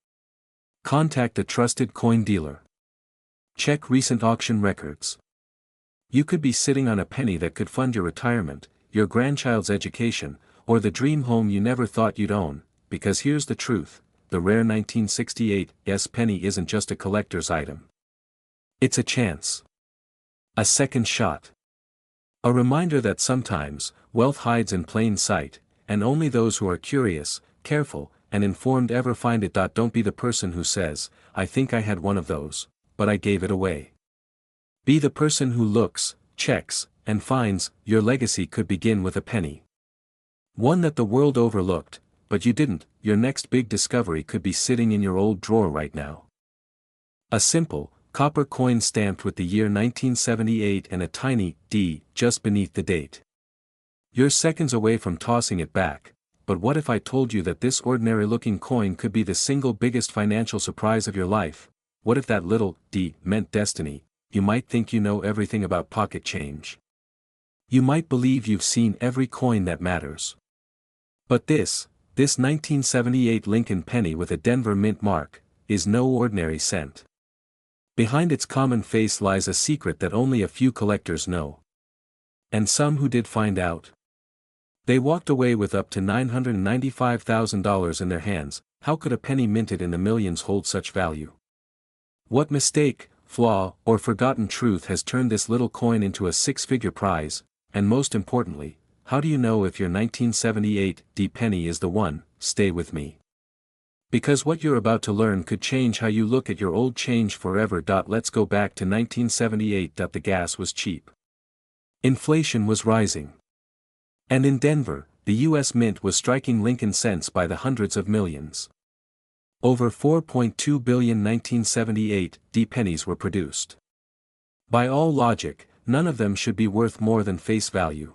Contact a trusted coin dealer. Check recent auction records. You could be sitting on a penny that could fund your retirement, your grandchild's education, or the dream home you never thought you'd own, because here's the truth: the rare 1968 penny isn't just a collector's item. It's a chance. A second shot. A reminder that sometimes, wealth hides in plain sight, and only those who are curious, careful, and informed ever find it. Don't be the person who says, "I think I had one of those, but I gave it away." Be the person who looks, checks, and finds. Your legacy could begin with a penny. One that the world overlooked, but you didn't. Your next big discovery could be sitting in your old drawer right now. A simple, copper coin stamped with the year 1978 and a tiny D just beneath the date. You're seconds away from tossing it back, but what if I told you that this ordinary-looking coin could be the single biggest financial surprise of your life? What if that little D meant destiny? You might think you know everything about pocket change. You might believe you've seen every coin that matters. But this 1978 Lincoln penny with a Denver mint mark, is no ordinary cent. Behind its common face lies a secret that only a few collectors know. And some who did find out. They walked away with up to $995,000 in their hands. How could a penny minted in the millions hold such value? What mistake, flaw, or forgotten truth has turned this little coin into a six-figure prize? And most importantly, how do you know if your 1978 penny is the one? Stay with me. Because what you're about to learn could change how you look at your old change forever. Let's go back to 1978. The gas was cheap. Inflation was rising. And in Denver, the U.S. Mint was striking Lincoln cents by the hundreds of millions. Over 4.2 billion 1978 pennies were produced. By all logic, none of them should be worth more than face value.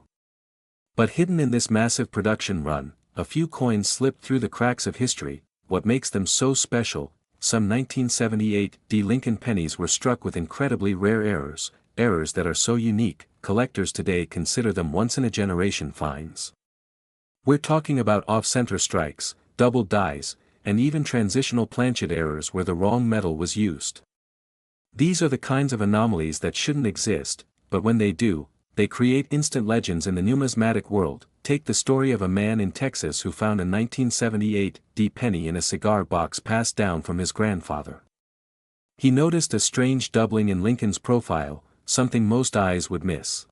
But hidden in this massive production run, a few coins slipped through the cracks of history. What makes them so special? Some 1978 Lincoln pennies were struck with incredibly rare errors that are so unique, collectors today consider them once-in-a-generation finds. We're talking about off-center strikes, double dies, and even transitional planchet errors where the wrong metal was used. These are the kinds of anomalies that shouldn't exist, but when they do, they create instant legends in the numismatic world. Take the story of a man in Texas who found a 1978 penny in a cigar box passed down from his grandfather. He noticed a strange doubling in Lincoln's profile, something most eyes would miss.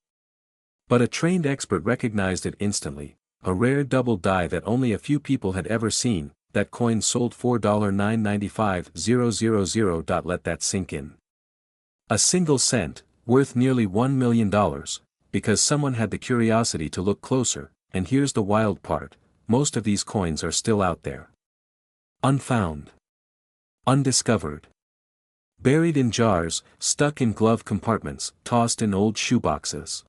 But a trained expert recognized it instantly, a rare double die that only a few people had ever seen. That coin sold $4,995,000. Let that sink in. A single cent, worth nearly $1 million, because someone had the curiosity to look closer. And here's the wild part: most of these coins are still out there. Unfound. Undiscovered. Buried in jars, stuck in glove compartments, tossed in old shoeboxes.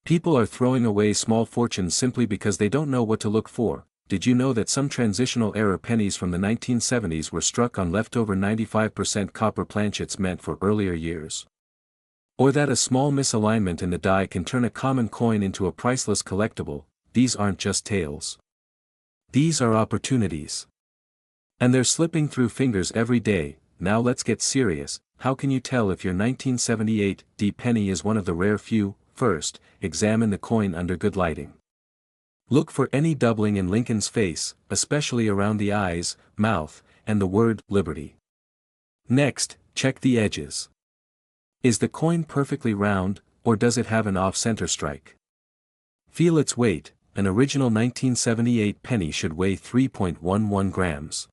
People are throwing away small fortunes simply because they don't know what to look for. Did you know that some transitional era pennies from the 1970s were struck on leftover 95% copper planchets meant for earlier years? Or that a small misalignment in the die can turn a common coin into a priceless collectible? These aren't just tales. These are opportunities. And they're slipping through fingers every day. Now let's get serious. How can you tell if your 1978 penny is one of the rare few? First, examine the coin under good lighting. Look for any doubling in Lincoln's face, especially around the eyes, mouth, and the word Liberty. Next, check the edges. Is the coin perfectly round, or does it have an off-center strike? Feel its weight. An original 1978 penny should weigh 3.11 grams.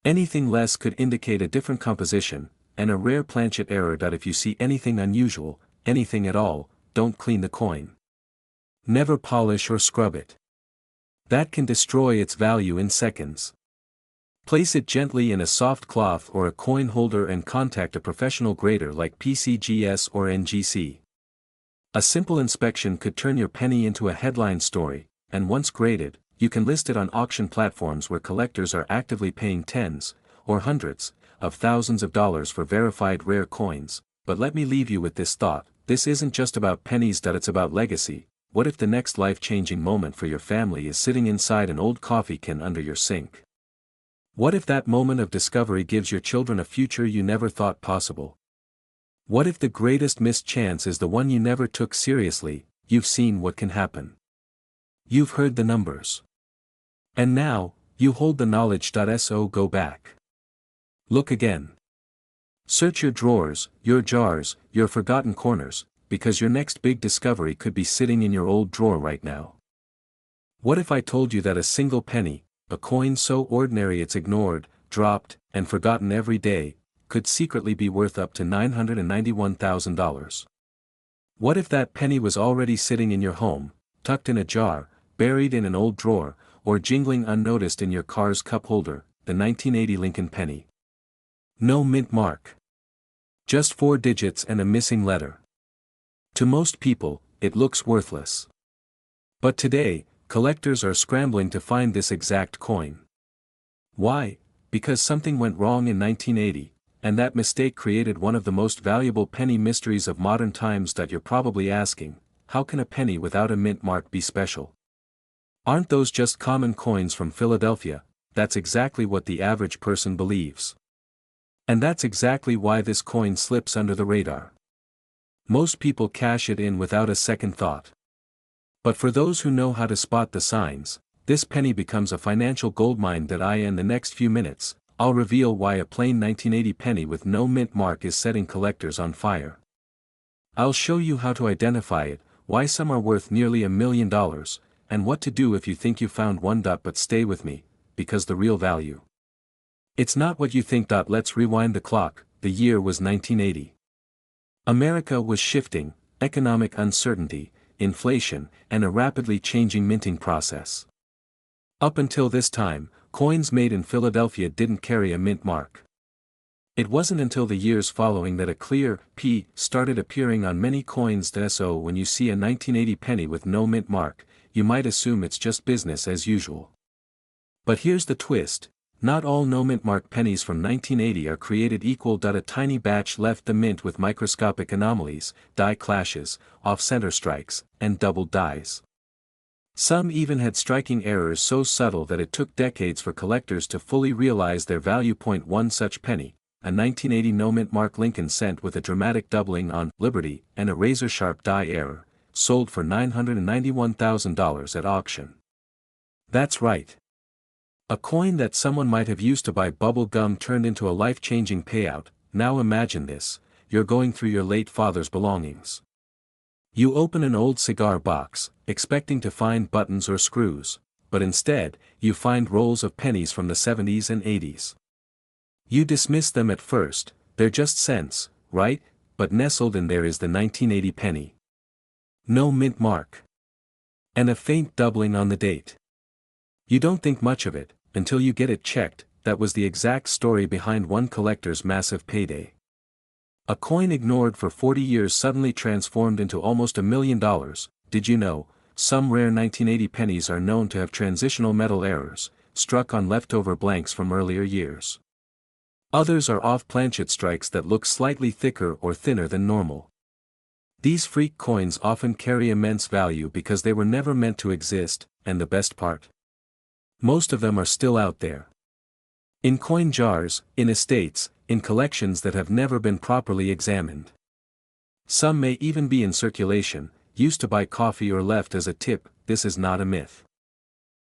Anything less could indicate a different composition, and a rare planchet error that if you see anything unusual, anything at all, don't clean the coin. Never polish or scrub it. That can destroy its value in seconds. Place it gently in a soft cloth or a coin holder and contact a professional grader like PCGS or NGC. A simple inspection could turn your penny into a headline story, and once graded, you can list it on auction platforms where collectors are actively paying tens, or hundreds, of thousands of dollars for verified rare coins. But let me leave you with this thought: this isn't just about pennies, it's about legacy. What if the next life-changing moment for your family is sitting inside an old coffee can under your sink? What if that moment of discovery gives your children a future you never thought possible? What if the greatest missed chance is the one you never took seriously? You've seen what can happen. You've heard the numbers. And now, you hold the knowledge. So go back. Look again. Search your drawers, your jars, your forgotten corners, because your next big discovery could be sitting in your old drawer right now. What if I told you that a single penny, a coin so ordinary it's ignored, dropped, and forgotten every day, could secretly be worth up to $991,000? What if that penny was already sitting in your home, tucked in a jar, buried in an old drawer, or jingling unnoticed in your car's cup holder, the 1980 Lincoln penny? No mint mark. Just 4 digits and a missing letter. To most people, it looks worthless. But today, collectors are scrambling to find this exact coin. Why? Because something went wrong in 1980, and that mistake created one of the most valuable penny mysteries of modern times. You're probably asking, how can a penny without a mint mark be special? Aren't those just common coins from Philadelphia? That's exactly what the average person believes. And that's exactly why this coin slips under the radar. Most people cash it in without a second thought. But for those who know how to spot the signs, this penny becomes a financial goldmine. In the next few minutes, I'll reveal why a plain 1980 penny with no mint mark is setting collectors on fire. I'll show you how to identify it, why some are worth nearly $1 million, and what to do if you think you found one. But stay with me, because the real value, it's not what you think. Let's rewind the clock. The year was 1980. America was shifting, economic uncertainty, inflation, and a rapidly changing minting process. Up until this time, coins made in Philadelphia didn't carry a mint mark. It wasn't until the years following that a clear P started appearing on many coins. So when you see a 1980 penny with no mint mark, you might assume it's just business as usual. But here's the twist: not all no mint mark pennies from 1980 are created equal. A tiny batch left the mint with microscopic anomalies, die clashes, off-center strikes, and doubled dies. Some even had striking errors so subtle that it took decades for collectors to fully realize their value. One such penny, a 1980 no mint mark Lincoln cent with a dramatic doubling on Liberty and a razor-sharp die error, sold for $991,000 at auction. That's right. A coin that someone might have used to buy bubble gum turned into a life-changing payout. Now imagine this: you're going through your late father's belongings. You open an old cigar box, expecting to find buttons or screws, but instead, you find rolls of pennies from the 70s and 80s. You dismiss them at first, they're just cents, right? But nestled in there is the 1980 penny. No mint mark. And a faint doubling on the date. You don't think much of it, until you get it checked. That was the exact story behind one collector's massive payday. A coin ignored for 40 years suddenly transformed into almost $1 million. Did you know, some rare 1980 pennies are known to have transitional metal errors, struck on leftover blanks from earlier years. Others are off-planchet strikes that look slightly thicker or thinner than normal. These freak coins often carry immense value because they were never meant to exist, and the best part? Most of them are still out there. In coin jars, in estates, in collections that have never been properly examined. Some may even be in circulation, used to buy coffee or left as a tip. This is not a myth.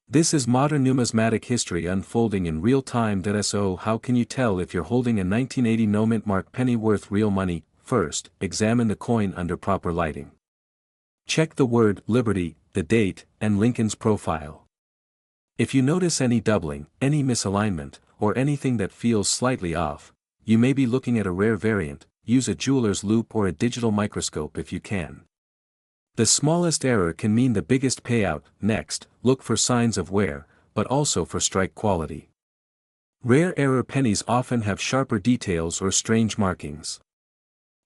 This is modern numismatic history unfolding in real time. So how can you tell if you're holding a 1980 no mint mark penny worth real money? First, examine the coin under proper lighting. Check the word Liberty the date, and Lincoln's profile. If you notice any doubling, any misalignment, or anything that feels slightly off, you may be looking at a rare variant. Use a jeweler's loupe or a digital microscope if you can. The smallest error can mean the biggest payout. Next, look for signs of wear, but also for strike quality. Rare error pennies often have sharper details or strange markings.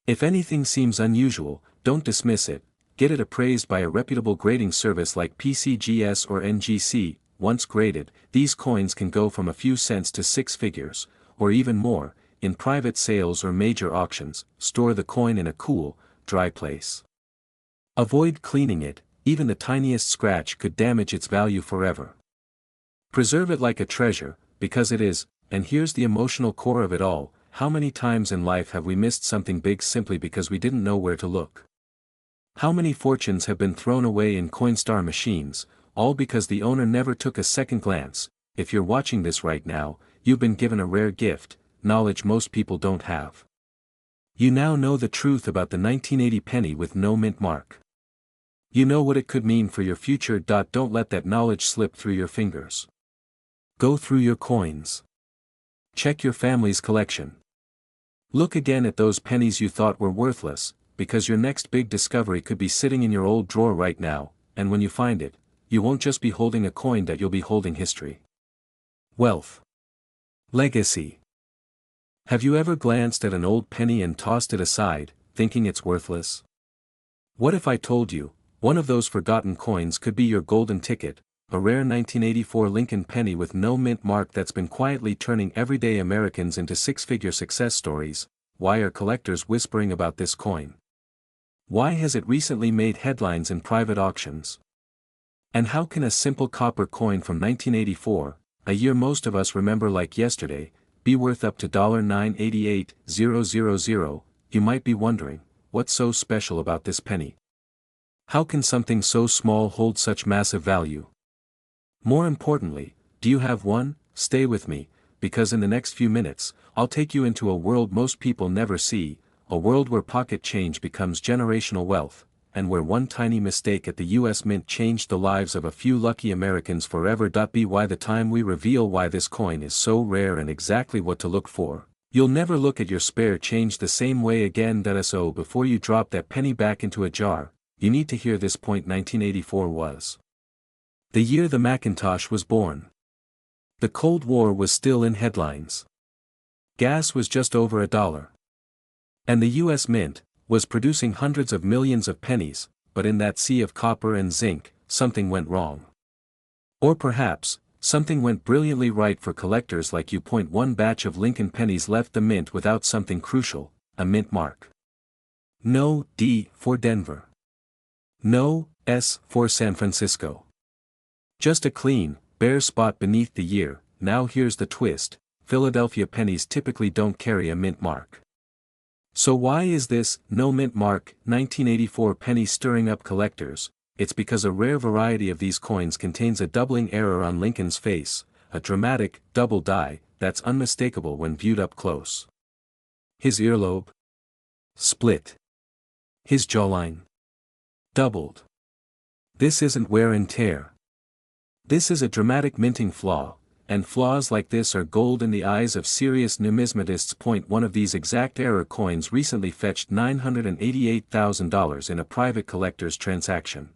If anything seems unusual, don't dismiss it. Get it appraised by a reputable grading service like PCGS or NGC. Once graded, these coins can go from a few cents to six figures, or even more. In private sales or major auctions, store the coin in a cool, dry place. Avoid cleaning it, even the tiniest scratch could damage its value forever. Preserve it like a treasure, because it is, and here's the emotional core of it all. How many times in life have we missed something big simply because we didn't know where to look? How many fortunes have been thrown away in Coinstar machines, all because the owner never took a second glance? If you're watching this right now, you've been given a rare gift, knowledge most people don't have. You now know the truth about the 1980 penny with no mint mark. You know what it could mean for your future. Don't let that knowledge slip through your fingers. Go through your coins. Check your family's collection. Look again at those pennies you thought were worthless, because your next big discovery could be sitting in your old drawer right now, and when you find it, you won't just be holding a coin, that you'll be holding history. Wealth. Legacy. Have you ever glanced at an old penny and tossed it aside, thinking it's worthless? What if I told you, one of those forgotten coins could be your golden ticket, a rare 1984 Lincoln penny with no mint mark that's been quietly turning everyday Americans into six-figure success stories? Why are collectors whispering about this coin? Why has it recently made headlines in private auctions? And how can a simple copper coin from 1984, a year most of us remember like yesterday, be worth up to $988,000? You might be wondering, what's so special about this penny? How can something so small hold such massive value? More importantly, do you have one? Stay with me, because in the next few minutes, I'll take you into a world most people never see, a world where pocket change becomes generational wealth, and where one tiny mistake at the US Mint changed the lives of a few lucky Americans forever. By the time we reveal why this coin is so rare and exactly what to look for, you'll never look at your spare change the same way again. So before you drop that penny back into a jar, you need to hear this point. 1984 was the year the Macintosh was born. The Cold War was still in headlines. Gas was just over $1. And the US Mint was producing hundreds of millions of pennies, but in that sea of copper and zinc, something went wrong. Or perhaps, something went brilliantly right for collectors like you. One batch of Lincoln pennies left the mint without something crucial, a mint mark. No D for Denver. No S for San Francisco. Just a clean, bare spot beneath the year. Now here's the twist: Philadelphia pennies typically don't carry a mint mark. So why is this no mint mark 1984 penny stirring up collectors? It's because a rare variety of these coins contains a doubling error on Lincoln's face, a dramatic, double die, that's unmistakable when viewed up close. His earlobe split. His jawline doubled. This isn't wear and tear. This is a dramatic minting flaw, and flaws like this are gold in the eyes of serious numismatists. One of these exact error coins recently fetched $988,000 in a private collector's transaction.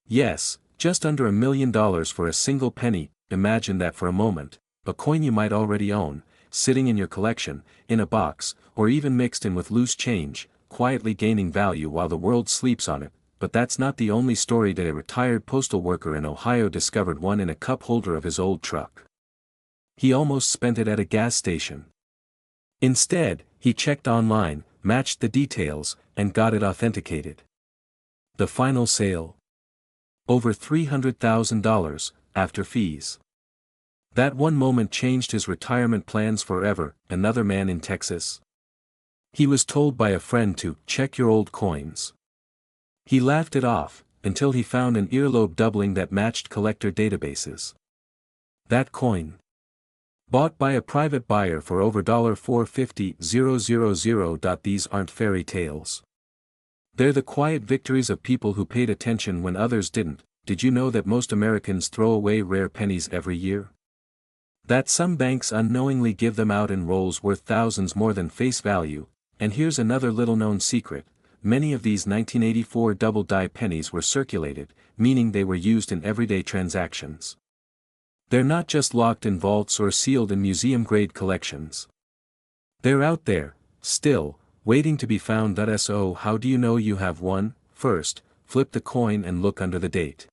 Yes, just under $1 million for a single penny. Imagine that for a moment, a coin you might already own, sitting in your collection, in a box, or even mixed in with loose change, quietly gaining value while the world sleeps on it. But that's not the only story. That a retired postal worker in Ohio discovered one in a cup holder of his old truck. He almost spent it at a gas station. Instead, he checked online, matched the details, and got it authenticated. The final sale? Over $300,000, after fees. That one moment changed his retirement plans forever. Another man in Texas. He was told by a friend to check your old coins. He laughed it off, until he found an earlobe doubling that matched collector databases. That coin, bought by a private buyer for over $450,000. These aren't fairy tales. They're the quiet victories of people who paid attention when others didn't. Did you know that most Americans throw away rare pennies every year? That some banks unknowingly give them out in rolls worth thousands more than face value, and here's another little-known secret: many of these 1984 double-die pennies were circulated, meaning they were used in everyday transactions. They're not just locked in vaults or sealed in museum-grade collections. They're out there, still, waiting to be found. So how do you know you have one? First, flip the coin and look under the date.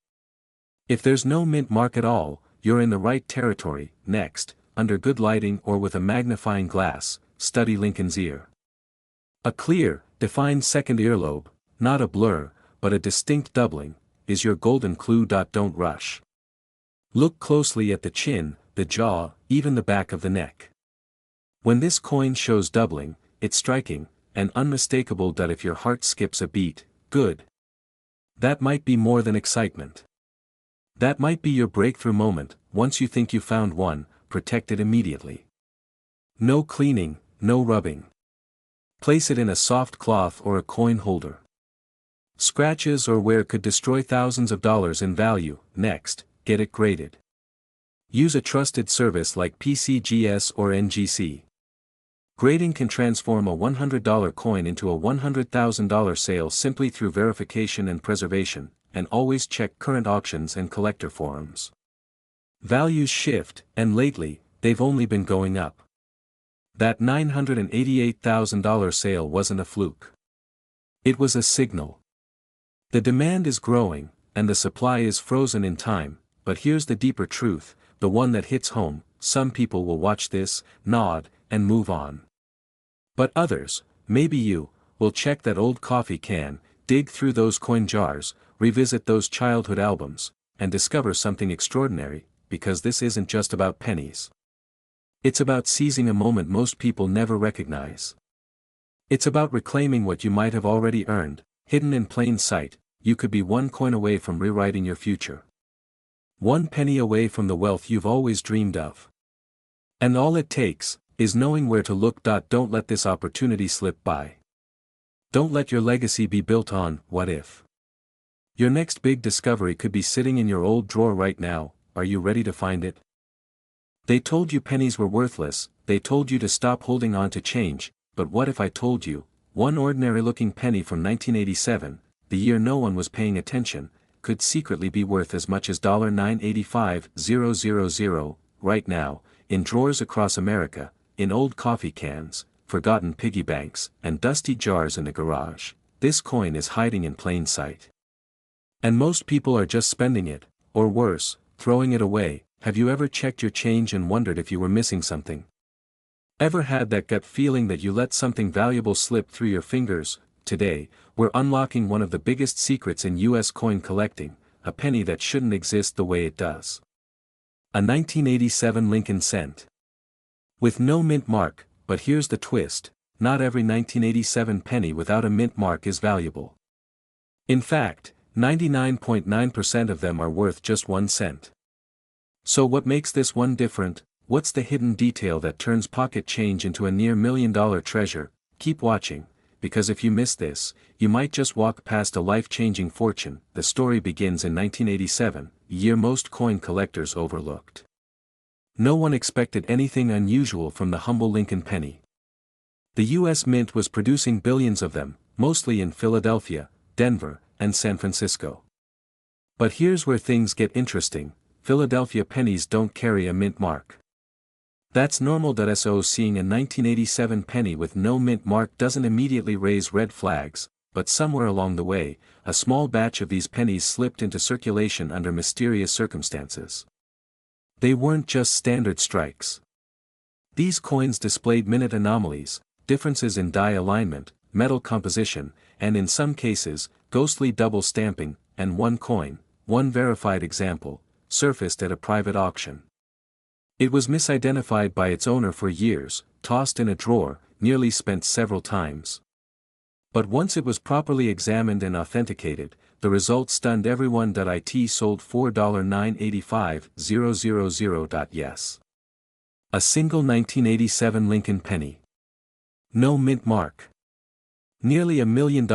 If there's no mint mark at all, you're in the right territory. Next, under good lighting or with a magnifying glass, study Lincoln's ear. A clear, defined second earlobe, not a blur, but a distinct doubling, is your golden clue. Don't rush. Look closely at the chin, the jaw, even the back of the neck. When this coin shows doubling, it's striking, and unmistakable. If your heart skips a beat, good. That might be more than excitement. That might be your breakthrough moment. Once you think you found one, protect it immediately. No cleaning, no rubbing. Place it in a soft cloth or a coin holder. Scratches or wear could destroy thousands of dollars in value. Next, get it graded. Use a trusted service like PCGS or NGC. Grading can transform a $100 coin into a $100,000 sale simply through verification and preservation, and always check current auctions and collector forums. Values shift, and lately, they've only been going up. That $988,000 sale wasn't a fluke. It was a signal. The demand is growing, and the supply is frozen in time, but here's the deeper truth, the one that hits home: some people will watch this, nod, and move on. But others, maybe you, will check that old coffee can, dig through those coin jars, revisit those childhood albums, and discover something extraordinary, because this isn't just about pennies. It's about seizing a moment most people never recognize. It's about reclaiming what you might have already earned, hidden in plain sight. You could be one coin away from rewriting your future. One penny away from the wealth you've always dreamed of. And all it takes is knowing where to look. Don't let this opportunity slip by. Don't let your legacy be built on what if. Your next big discovery could be sitting in your old drawer right now. Are you ready to find it? They told you pennies were worthless, they told you to stop holding on to change, but what if I told you, one ordinary-looking penny from 1987, the year no one was paying attention, could secretly be worth as much as $985,000 right now, in drawers across America, in old coffee cans, forgotten piggy banks, and dusty jars in the garage. This coin is hiding in plain sight. And most people are just spending it, or worse, throwing it away. Have you ever checked your change and wondered if you were missing something? Ever had that gut feeling that you let something valuable slip through your fingers? Today, we're unlocking one of the biggest secrets in U.S. coin collecting, a penny that shouldn't exist the way it does. A 1987 Lincoln cent. With no mint mark, but here's the twist: not every 1987 penny without a mint mark is valuable. In fact, 99.9% of them are worth just 1 cent. So what makes this one different? What's the hidden detail that turns pocket change into a near $1 million treasure? Keep watching, because if you miss this, you might just walk past a life-changing fortune. The story begins in 1987, a year most coin collectors overlooked. No one expected anything unusual from the humble Lincoln penny. The U.S. Mint was producing billions of them, mostly in Philadelphia, Denver, and San Francisco. But here's where things get interesting: Philadelphia pennies don't carry a mint mark. That's normal. So seeing a 1987 penny with no mint mark doesn't immediately raise red flags, but somewhere along the way, a small batch of these pennies slipped into circulation under mysterious circumstances. They weren't just standard strikes. These coins displayed minute anomalies, differences in die alignment, metal composition, and in some cases, ghostly double stamping, and one coin, one verified example, surfaced at a private auction. It was misidentified by its owner for years, tossed in a drawer, nearly spent several times. But once it was properly examined and authenticated, the result stunned everyone. It sold for $4,985,000. Yes. A single 1987 Lincoln penny. No mint mark. Nearly $1 million,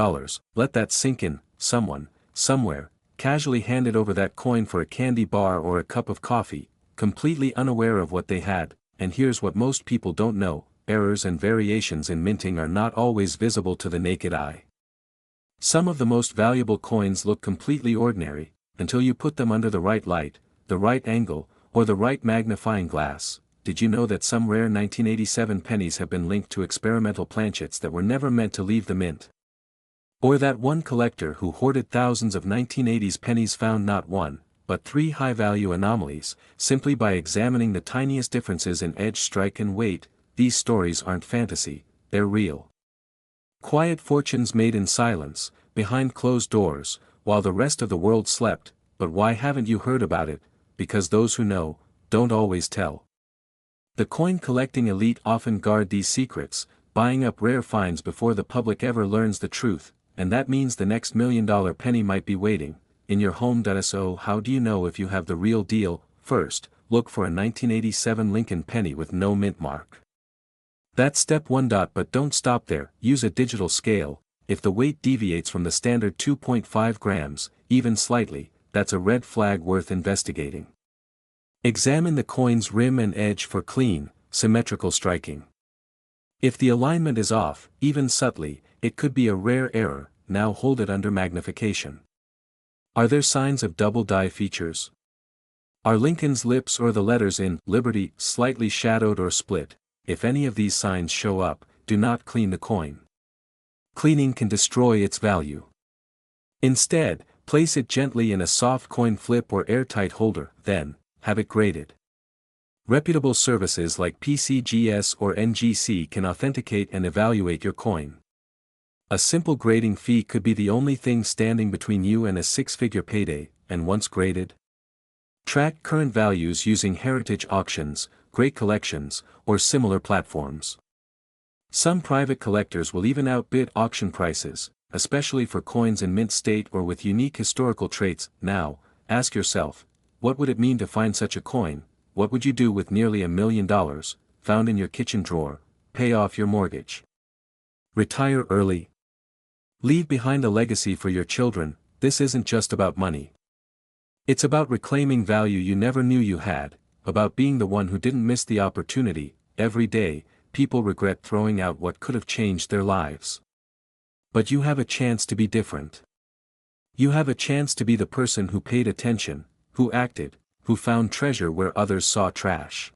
let that sink in. Someone, somewhere, casually handed over that coin for a candy bar or a cup of coffee, completely unaware of what they had. And here's what most people don't know: errors and variations in minting are not always visible to the naked eye. Some of the most valuable coins look completely ordinary, until you put them under the right light, the right angle, or the right magnifying glass. Did you know that some rare 1987 pennies have been linked to experimental planchets that were never meant to leave the mint? Or that one collector who hoarded thousands of 1980s pennies found not one, but three high-value anomalies, simply by examining the tiniest differences in edge strike and weight. These stories aren't fantasy, they're real. Quiet fortunes made in silence, behind closed doors, while the rest of the world slept. But why haven't you heard about it? Because those who know, don't always tell. The coin-collecting elite often guard these secrets, buying up rare finds before the public ever learns the truth, and that means the next $1 million penny might be waiting in your home. So how do you know if you have the real deal? First, look for a 1987 Lincoln penny with no mint mark. That's step 1. But don't stop there. Use a digital scale. If the weight deviates from the standard 2.5 grams, even slightly, that's a red flag worth investigating. Examine the coin's rim and edge for clean, symmetrical striking. If the alignment is off, even subtly, it could be a rare error. Now hold it under magnification. Are there signs of double die features? Are Lincoln's lips or the letters in Liberty slightly shadowed or split? If any of these signs show up, do not clean the coin. Cleaning can destroy its value. Instead, place it gently in a soft coin flip or airtight holder, then have it graded. Reputable services like PCGS or NGC can authenticate and evaluate your coin. A simple grading fee could be the only thing standing between you and a six-figure payday. And once graded, track current values using heritage auctions, great collections, or similar platforms. Some private collectors will even outbid auction prices, especially for coins in mint state or with unique historical traits. Now, ask yourself, what would it mean to find such a coin? What would you do with nearly $1 million, found in your kitchen drawer? Pay off your mortgage? Retire early? Leave behind a legacy for your children? This isn't just about money. It's about reclaiming value you never knew you had, about being the one who didn't miss the opportunity. Every day, people regret throwing out what could have changed their lives. But you have a chance to be different. You have a chance to be the person who paid attention, who acted, who found treasure where others saw trash.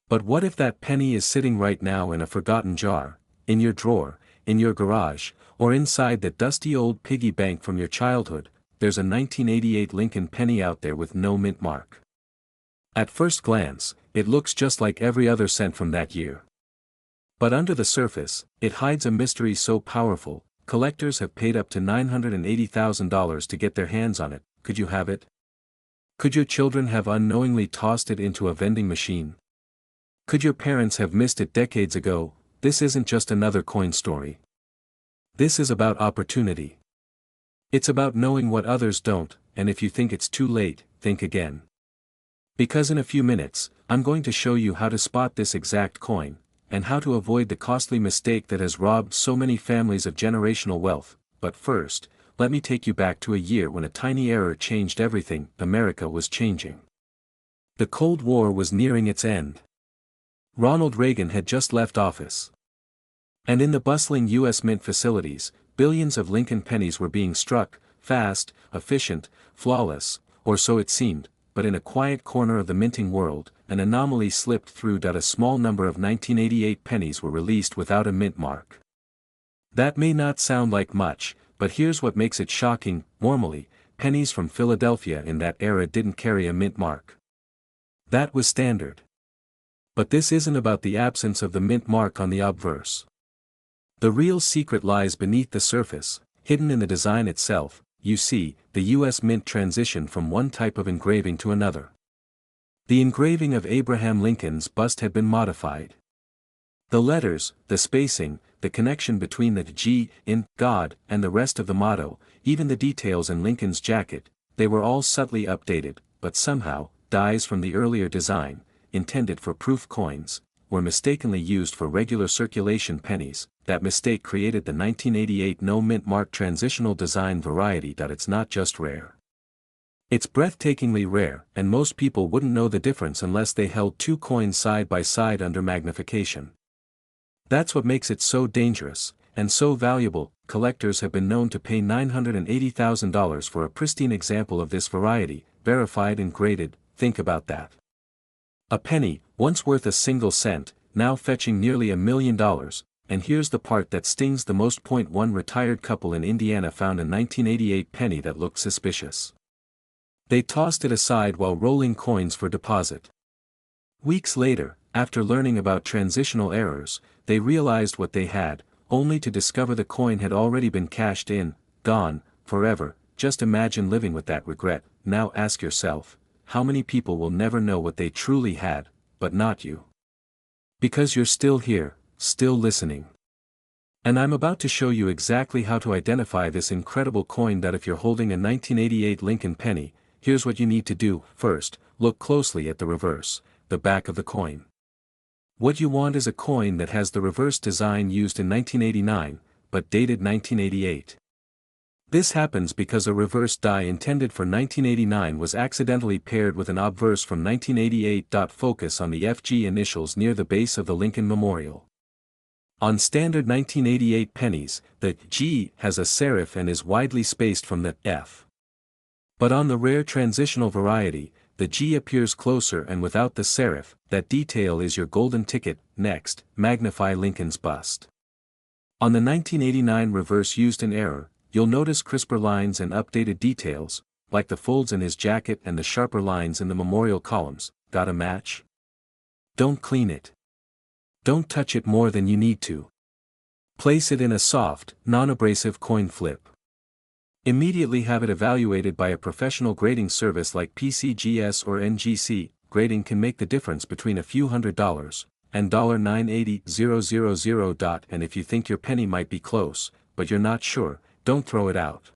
But what if that penny is sitting right now in a forgotten jar, in your drawer, in your garage, or inside that dusty old piggy bank from your childhood? There's a 1988 Lincoln penny out there with no mint mark. At first glance, it looks just like every other cent from that year. But under the surface, it hides a mystery so powerful, collectors have paid up to $980,000 to get their hands on it. Could you have it? Could your children have unknowingly tossed it into a vending machine? Could your parents have missed it decades ago? This isn't just another coin story. This is about opportunity. It's about knowing what others don't, and if you think it's too late, think again. Because in a few minutes, I'm going to show you how to spot this exact coin, and how to avoid the costly mistake that has robbed so many families of generational wealth. But first, let me take you back to a year when a tiny error changed everything. America was changing. The Cold War was nearing its end. Ronald Reagan had just left office. And in the bustling U.S. Mint facilities, billions of Lincoln pennies were being struck, fast, efficient, flawless, or so it seemed. But in a quiet corner of the minting world, an anomaly slipped through. A small number of 1988 pennies were released without a mint mark. That may not sound like much, but here's what makes it shocking. Normally, pennies from Philadelphia in that era didn't carry a mint mark. That was standard. But this isn't about the absence of the mint mark on the obverse. The real secret lies beneath the surface, hidden in the design itself. You see, the U.S. Mint transitioned from one type of engraving to another. The engraving of Abraham Lincoln's bust had been modified. The letters, the spacing, the connection between the G in God and the rest of the motto, even the details in Lincoln's jacket, they were all subtly updated. But somehow, dies from the earlier design, intended for proof coins, were mistakenly used for regular circulation pennies. that mistake created the 1988 no-mint mark transitional design variety. It's not just rare. It's breathtakingly rare, and most people wouldn't know the difference unless they held two coins side by side under magnification. That's what makes it so dangerous, and so valuable. Collectors have been known to pay $980,000 for a pristine example of this variety, verified and graded. Think about that. A penny, once worth a single cent, now fetching nearly $1 million, and here's the part that stings the most. One retired couple in Indiana found a 1988 penny that looked suspicious. They tossed it aside while rolling coins for deposit. Weeks later, after learning about transitional errors, they realized what they had, only to discover the coin had already been cashed in, gone, forever. Just imagine living with that regret. Now ask yourself, how many people will never know what they truly had, but not you? Because you're still here, still listening. And I'm about to show you exactly how to identify this incredible coin. If you're holding a 1988 Lincoln penny, here's what you need to do. First, look closely at the reverse, the back of the coin. What you want is a coin that has the reverse design used in 1989, but dated 1988. This happens because a reverse die intended for 1989 was accidentally paired with an obverse from 1988. Focus on the FG initials near the base of the Lincoln Memorial. On standard 1988 pennies, the G has a serif and is widely spaced from the F. But on the rare transitional variety, the G appears closer and without the serif. That detail is your golden ticket. Next, magnify Lincoln's bust. On the 1989 reverse used in error, you'll notice crisper lines and updated details, like the folds in his jacket and the sharper lines in the memorial columns. Got a match? Don't clean it. Don't touch it more than you need to. Place it in a soft, non-abrasive coin flip. Immediately have it evaluated by a professional grading service like PCGS or NGC. Grading can make the difference between a few $100 and $980,000. And if you think your penny might be close, but you're not sure, don't throw it out.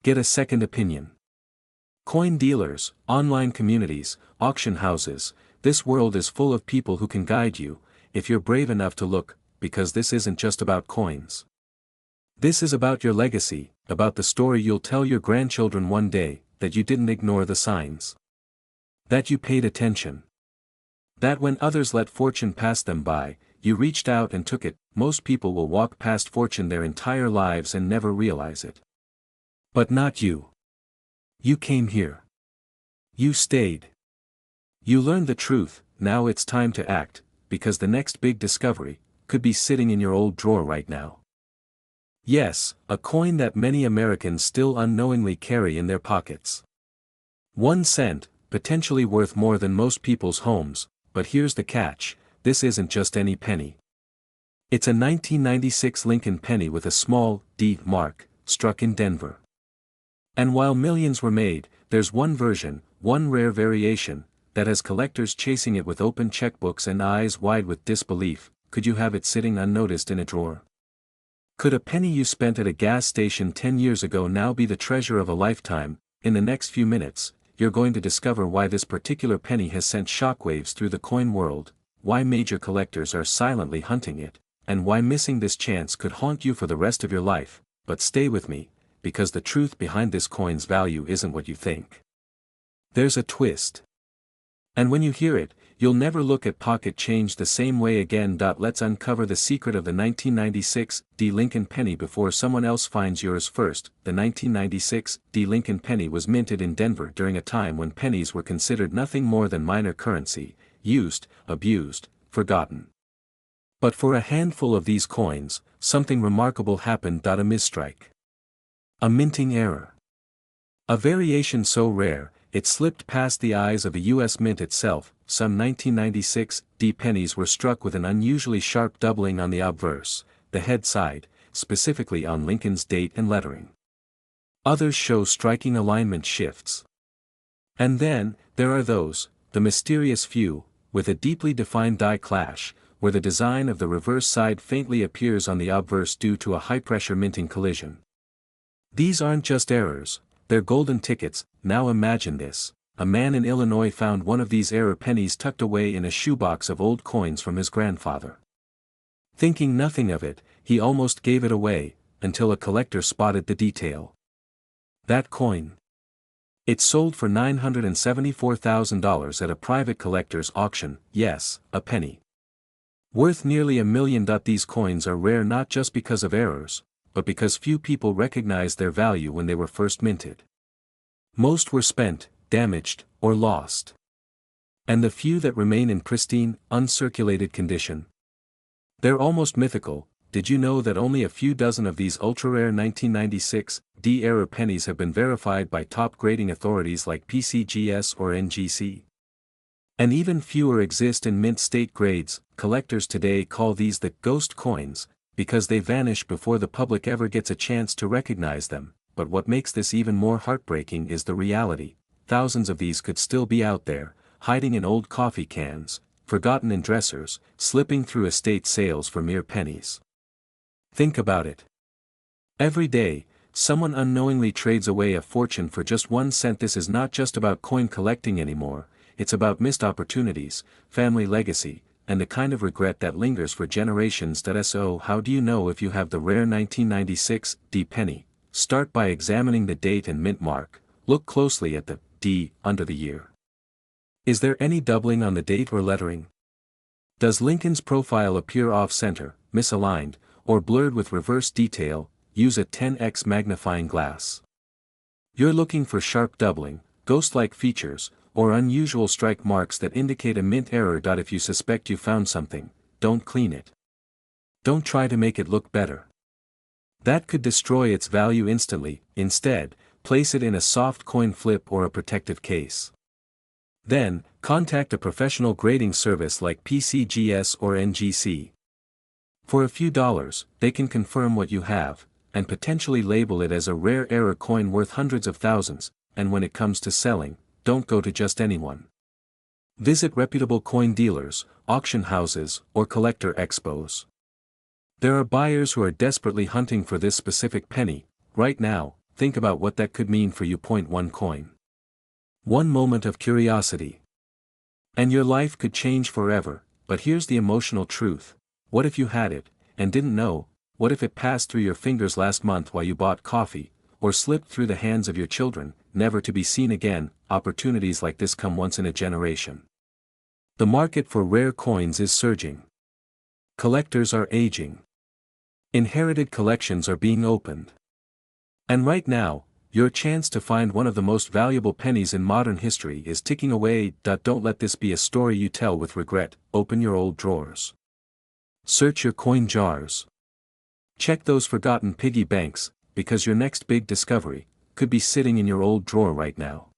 Get a second opinion. Coin dealers, online communities, auction houses, this world is full of people who can guide you, if you're brave enough to look, because this isn't just about coins. This is about your legacy, about the story you'll tell your grandchildren one day, that you didn't ignore the signs. That you paid attention. That when others let fortune pass them by, you reached out and took it. Most people will walk past fortune their entire lives and never realize it. But not you. You came here. You stayed. You learned the truth. Now it's time to act, because the next big discovery could be sitting in your old drawer right now. Yes, a coin that many Americans still unknowingly carry in their pockets. 1 cent, potentially worth more than most people's homes, but here's the catch, this isn't just any penny. It's a 1996 Lincoln penny with a small D mark, struck in Denver. And while millions were made, there's one version, one rare variation, that has collectors chasing it with open checkbooks and eyes wide with disbelief. Could you have it sitting unnoticed in a drawer? Could a penny you spent at a gas station 10 years ago now be the treasure of a lifetime? In the next few minutes, you're going to discover why this particular penny has sent shockwaves through the coin world, why major collectors are silently hunting it, and why missing this chance could haunt you for the rest of your life. But stay with me, because the truth behind this coin's value isn't what you think. There's a twist. And when you hear it, you'll never look at pocket change the same way again. Let's uncover the secret of the 1996 D Lincoln penny before someone else finds yours first. The 1996 D Lincoln penny was minted in Denver during a time when pennies were considered nothing more than minor currency, used, abused, forgotten. But for a handful of these coins, something remarkable happened. A misstrike. A minting error. A variation so rare, it slipped past the eyes of the U.S. Mint itself. Some 1996 D pennies were struck with an unusually sharp doubling on the obverse, the head side, specifically on Lincoln's date and lettering. Others show striking alignment shifts. And then, there are those, the mysterious few, with a deeply defined die clash, where the design of the reverse side faintly appears on the obverse due to a high-pressure minting collision. These aren't just errors, they're golden tickets. Now imagine this. A man in Illinois found one of these error pennies tucked away in a shoebox of old coins from his grandfather. Thinking nothing of it, he almost gave it away, until a collector spotted the detail. That coin. It sold for $974,000 at a private collector's auction, yes, a penny. Worth nearly $1 million. These coins are rare not just because of errors, but because few people recognized their value when they were first minted. Most were spent, damaged, or lost. And the few that remain in pristine, uncirculated condition. They're almost mythical. Did you know that only a few dozen of these ultra-rare 1996 D-era pennies have been verified by top grading authorities like PCGS or NGC? And even fewer exist in mint state grades. Collectors today call these the ghost coins, because they vanish before the public ever gets a chance to recognize them. But what makes this even more heartbreaking is the reality. Thousands of these could still be out there, hiding in old coffee cans, forgotten in dressers, slipping through estate sales for mere pennies. Think about it. Every day, someone unknowingly trades away a fortune for just 1 cent. This is not just about coin collecting anymore, it's about missed opportunities, family legacy, and the kind of regret that lingers for generations. So how do you know if you have the rare 1996 D penny? Start by examining the date and mint mark. Look closely at the D under the year. Is there any doubling on the date or lettering? Does Lincoln's profile appear off-center, misaligned, or blurred with reverse detail? Use a 10x magnifying glass. You're looking for sharp doubling, ghost-like features, or unusual strike marks that indicate a mint error. If you suspect you found something, don't clean it. Don't try to make it look better. That could destroy its value instantly. Instead, place it in a soft coin flip or a protective case. Then, contact a professional grading service like PCGS or NGC. For a few dollars, they can confirm what you have, and potentially label it as a rare error coin worth hundreds of thousands. And when it comes to selling, don't go to just anyone. Visit reputable coin dealers, auction houses, or collector expos. There are buyers who are desperately hunting for this specific penny. Right now, think about what that could mean for you. 1 coin. 1 moment of curiosity. And your life could change forever. But here's the emotional truth. What if you had it, and didn't know? What if it passed through your fingers last month while you bought coffee, or slipped through the hands of your children, never to be seen again? Opportunities like this come once in a generation. The market for rare coins is surging. Collectors are aging. Inherited collections are being opened. And right now, your chance to find one of the most valuable pennies in modern history is ticking away. Don't let this be a story you tell with regret. Open your old drawers. Search your coin jars. Check those forgotten piggy banks, because your next big discovery could be sitting in your old drawer right now.